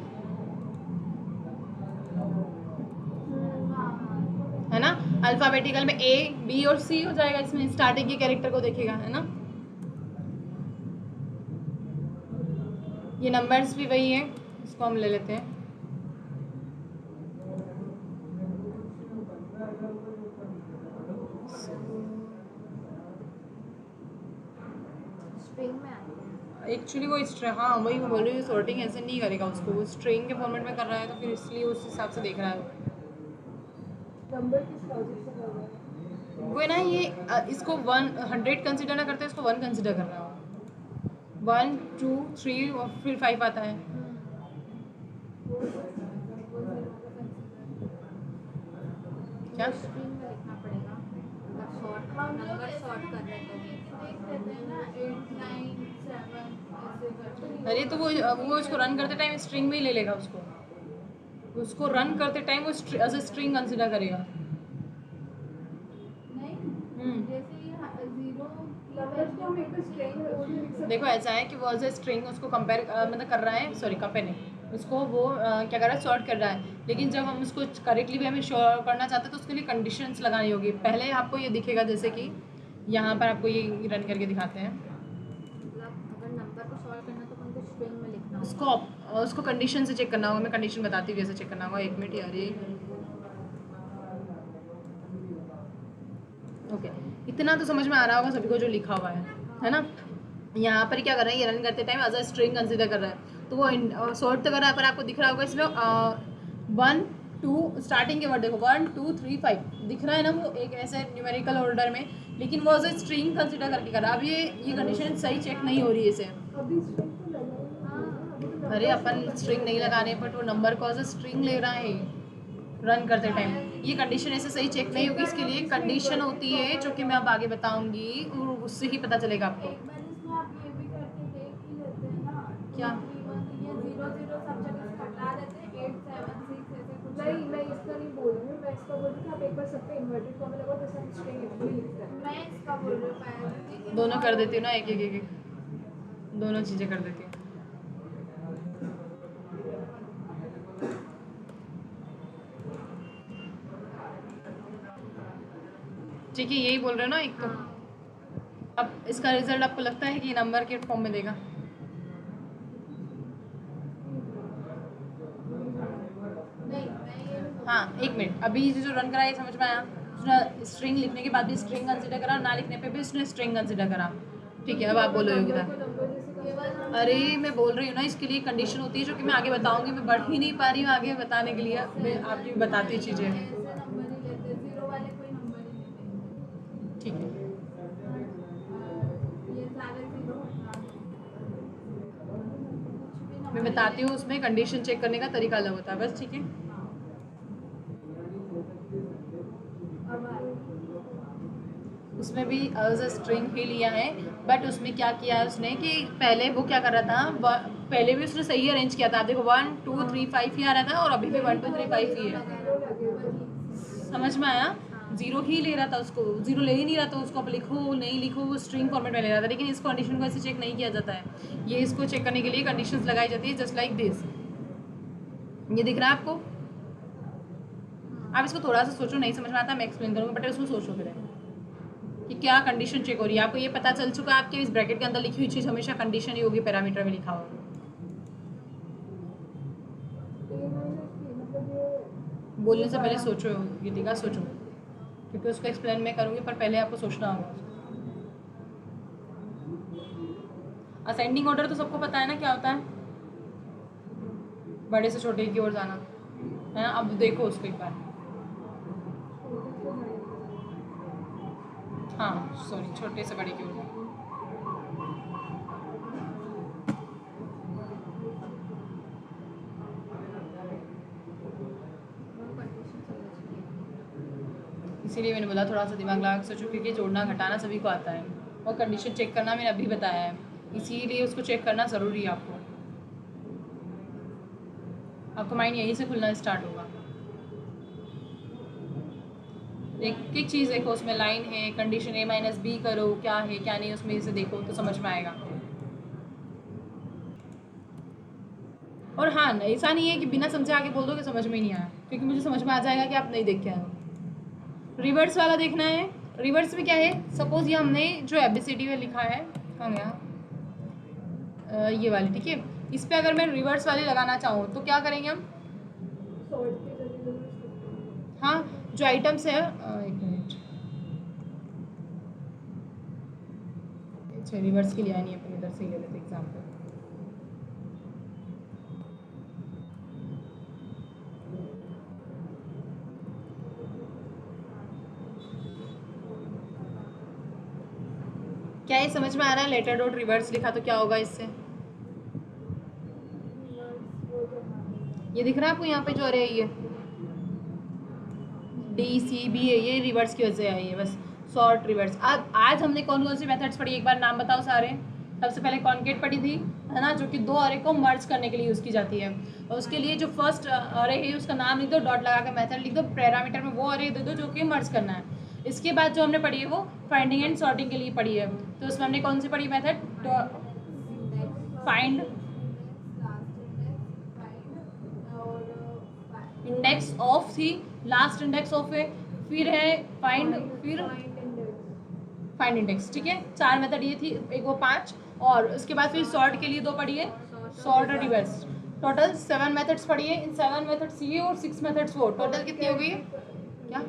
ना। अल्फ़ाबेटिकल में A, B और C हो जाएगा, इसमें स्टार्टिंग के कैरेक्टर को देखेगा, है ना। ये नंबर्स भी वही है, इसको हम ले लेते हैं। स्ट्रिंग में आते हैं। एक्चुअली वो हाँ वही मैं बोल रही हूँ, सॉर्टिंग ऐसे नहीं करेगा उसको, वो स्ट्रिंग के फॉर्मेट में कर रहा है तो फिर इसलिए उस हिसाब से देख रहा है नंबर किस लॉजिक से कर रहा है? वो है ना। ये इसको 100 कंसिडर ना करते, इसको 1 कंसिडर कर रहा है। 1 2 3 और फिर 5 आता है। वो क्या स्ट्रिंग में लिखना पड़ेगा अगर शॉर्ट हम लोग नंबर ऐसे शॉर्ट कर रहे देख तो। लेते हैं ना 8 9 7 ऐसे करते हैं। अरे तो वो उसको रन करते टाइम स्ट्रिंग में ही ले लेगा उसको रन करते टाइम वो एज ए स्ट्रिंग कंसिडर करेगा। नहीं जैसे ये 0 नंबर्स को हम एक स्ट्रिंग में उसमें लिख सकते देखो ऐसा है कि वो एज ए स्ट्रिंग उसको कंपेयर मतलब कर रहा है, सॉरी कंपेयर नहीं, उसको वो क्या कर रहा है, सॉर्ट कर रहा है। लेकिन जब हम उसको करेक्टली भी हमें शो करना चाहते हैं तो उसके लिए कंडीशंस लगानी होगी। पहले आपको ये दिखेगा जैसे कि यहाँ पर आपको ये रन करके दिखाते हैं। मतलब अगर नंबर को सॉल्व करना तो हमको स्ट्रिंग में लिखना उसको कंडीशन से चेक करना होगा। मैं कंडीशन बताती हूँ कैसे चेक करना होगा। 1 मिनट यार ये ओके, इतना तो समझ में आ रहा होगा सभी को जो लिखा हुआ है ना। यहाँ पर क्या कर रहा है, ये रन करते time as a string consider कर रहा है तो वो सॉर्ट तो कर रहा है। पर आपको दिख रहा होगा इसमें 1 2 स्टार्टिंग के वर्ड देखो 1 2 3 5 दिख रहा है ना, वो एक ऐसे न्यूमेरिकल ऑर्डर में, लेकिन वो एज ए स्ट्रिंग कंसिडर करके कर रहा है। अब ये कंडीशन सही चेक नहीं हो रही है इसे। अभी स्ट्रिंग तो लगा ही नहीं है ना, अभी तो अरे अपन स्ट्रिंग नहीं लगा रहे बट वो नंबर को एज ए स्ट्रिंग ले रहा है रन करते टाइम। ये कंडीशन ऐसे सही चेक नहीं होगी, इसके लिए कंडीशन होती है जो कि मैं अब आगे बताऊंगी, और उससे ही पता चलेगा आपको। एक बार इसमें आप ये भी करके देख ही लेते हैं ना। क्या? 2 3 1 ये 0 0 सब जगह से हटा देते हैं 8 7 6 ऐसे कुछ। नहीं, मैं इसका नहीं बोल रही हूँ, मैं इसका बोल रही हूँ कि आप एक बार सब पे इन्वर्टेड कॉमा लगाओ जैसे हम स्ट्रिंग एक्चुअली लिखते हैं। मैं इसका बोल रही हूँ पायल दीदी कि दोनों कर देती हूँ ना, एक एक एक एक दोनों चीज़ें कर देती हूँ। ठीक है, यही बोल रहे हो ना एक तो। अब इसका रिजल्ट आपको लगता है कि नंबर के फॉर्म में देगा? नहीं मैं ये हाँ 1 मिनट, अभी ये जो रन करा ये समझ में आया। उसने स्ट्रिंग लिखने के बाद भी स्ट्रिंग कंसिडर करा, ना लिखने पे भी उसने स्ट्रिंग कंसिडर करा। ठीक है, अब आप बोलो योगिता। नंबर जैसे केवल अरे मैं बोल रही हूँ ना, इसके लिए कंडीशन होती है जो कि मैं आगे बताऊंगी। मैं बढ़ ही नहीं पा रही हूँ आगे बताने के लिए, मैं आपकी भी बताती चीज़ें। ऐसे नंबर ही लेते हैं 0 वाले कोई नंबर ही नहीं लेते। ठीक है, ये सारे 0 हटा दो। कुछ भी मैं नंबर बताती हूँ। उसमें कंडीशन चेक करने का तरीका अलग होता है बस। ठीक है, अब आगे उसमें भी एज अ स्ट्रिंग ही लिया है, बट उसमें क्या किया है उसने कि पहले वो क्या कर रहा था, पहले भी उसने सही अरेंज किया था। देखो 1 2 3 5 ही आ रहा था और अभी भी 1 2 3 5 ही है। समझ में आया? 0 ही ले रहा था, उसको 0 ले ही नहीं रहा था। उसको अब लिखो नहीं लिखो वो स्ट्रिंग फॉर्मेट में ले रहा था। लेकिन इस कंडीशन को ऐसे चेक नहीं किया जाता है। ये इसको चेक करने के लिए कंडीशंस लगाई जाती है जस्ट लाइक दिस। ये दिख रहा है आपको? आप इसको थोड़ा सा सोचो, नहीं समझ में आता मैं एक्सप्लेन करूँगा, बट उसमें सोचो फिर कि क्या कंडीशन चेक हो रही है। आपको ये पता चल चुका है आपके इस ब्रैकेट के अंदर लिखी हुई चीज़ हमेशा कंडीशन ही होगी, पैरामीटर में लिखा होगा। मतलब ये बोलने से पहले सोचो गीतिका, सोचो, क्योंकि उसको एक्सप्लेन मैं करूँगी पर पहले आपको सोचना होगा। असेंडिंग ऑर्डर तो सबको पता है ना क्या होता है, बड़े से छोटे की ओर जाना है ना। अब देखो उसको एक बार, हाँ सॉरी, छोटे से बड़े की ओर। इसीलिए मैंने बोला थोड़ा सा दिमाग लगा के सोचो, क्योंकि जोड़ना घटाना सभी को आता है और कंडीशन चेक करना मैंने अभी बताया है, इसीलिए उसको चेक करना ज़रूरी है। आपका माइंड यहीं से खुलना स्टार्ट होगा। एक एक चीज़ देखो, उसमें लाइन है, कंडीशन A माइनस B करो, क्या है क्या नहीं उसमें से देखो तो समझ में आएगा। और हाँ, ऐसा नहीं है कि बिना समझे आगे बोल दो कि समझ में ही नहीं आया, क्योंकि मुझे समझ में आ जाएगा कि आप नहीं देख के आए हो। रिवर्स वाला देखना है। रिवर्स में क्या है, सपोज ये हमने जो ABCD में लिखा है, कहाँ गया, ये वाली, ठीक है। इस पर अगर मैं रिवर्स वाली लगाना चाहूँ तो क्या करेंगे हम? सॉर्ट के जरिए हाँ, जो आइटम्स है, एक मिनट अच्छा रिवर्स की लिया नहीं अपन इधर से ही ले लेते एग्जाम्पल। क्या ये समझ में आ रहा है? लेटर डॉट रिवर्स लिखा तो क्या होगा इससे? ये दिख रहा है आपको यहाँ पे जो आ रहा है ये DCB है, ये रिवर्स की वजह से आई है बस। Short reverse. आज हमने कौन कौन सी मेथड्स पढ़ी एक बार नाम बताओ सारे। सबसे पहले कॉन्केट पढ़ी थी है ना, जो कि दो अरे को मर्ज करने के लिए यूज़ की जाती है। और उसके लिए जो फर्स्ट अरे है उसका नाम लिख दो, डॉट लगा के मेथड लिख दो, पैरामीटर में वो अरे दे दो जो कि मर्ज करना है। इसके बाद जो हमने पढ़ी है वो फाइंडिंग एंड सॉर्टिंग के लिए पढ़ी है। तो उसमें हमने कौन सी पढ़ी मेथड? फाइंड, इंडेक्स ऑफ थी, लास्ट इंडेक्स ऑफ है, फिर है फाइंड, फिर फाइंड इंडेक्स। ठीक है, 4 मेथड ये थी, एक वो 5। और उसके बाद फिर सॉर्ट के लिए 2 पढ़ी है, सॉर्ट और रिवर्स। टोटल 7 मेथड्स पढ़ी है। इन 7 मेथड्स ये और 6 मेथड्स वो, टोटल कितनी हो गई है? क्या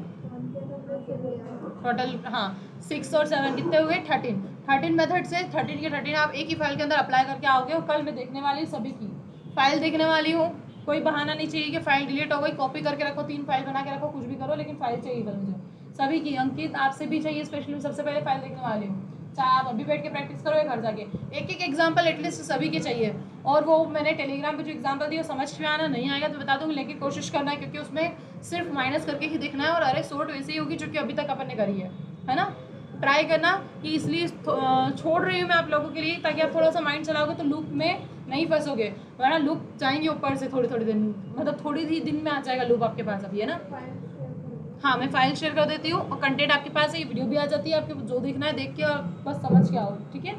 टोटल? हाँ 6 और 7 कितने हुए? 13 मेथड से 13 के 13 आप एक ही फाइल के अंदर अप्लाई करके आओगे। और कल मैं देखने वाली हूँ सभी की फाइल देखने वाली हूँ। कोई बहाना नहीं चाहिए कि फाइल डिलीट हो गई, कॉपी करके रखो, 3 फाइल बना के रखो, कुछ भी करो, लेकिन फाइल चाहिए कल मुझे सभी की। अंकित आपसे भी चाहिए स्पेशली, सबसे पहले फाइल देखने वाली हूँ। चाहे आप अभी बैठ के प्रैक्टिस करो या घर जाके, एक एक एग्जाम्पल एटलीस्ट सभी के चाहिए। और वो मैंने टेलीग्राम पे जो एग्जाम्पल दिया समझ में आना नहीं आएगा तो बता दूँगी, लेकिन कोशिश करना है क्योंकि उसमें सिर्फ माइनस करके ही देखना है। और अरे सॉर्ट वैसे ही होगी जो कि अभी तक अपन ने करी है ना। ट्राई करना कि इसलिए छोड़ रही हूँ मैं आप लोगों के लिए, ताकि आप थोड़ा सा माइंड चलाओगे तो लूप में नहीं फंसोगे, वरना लूप जाएंगे ऊपर से थोड़ी दिन, मतलब थोड़ी ही दिन में आ जाएगा लूप आपके पास अभी, है ना। हाँ मैं फाइल शेयर कर देती हूँ और कंटेंट आपके पास है, ये वीडियो भी आ जाती है, आपको जो देखना है देख के और बस समझ के आओ। ठीक है।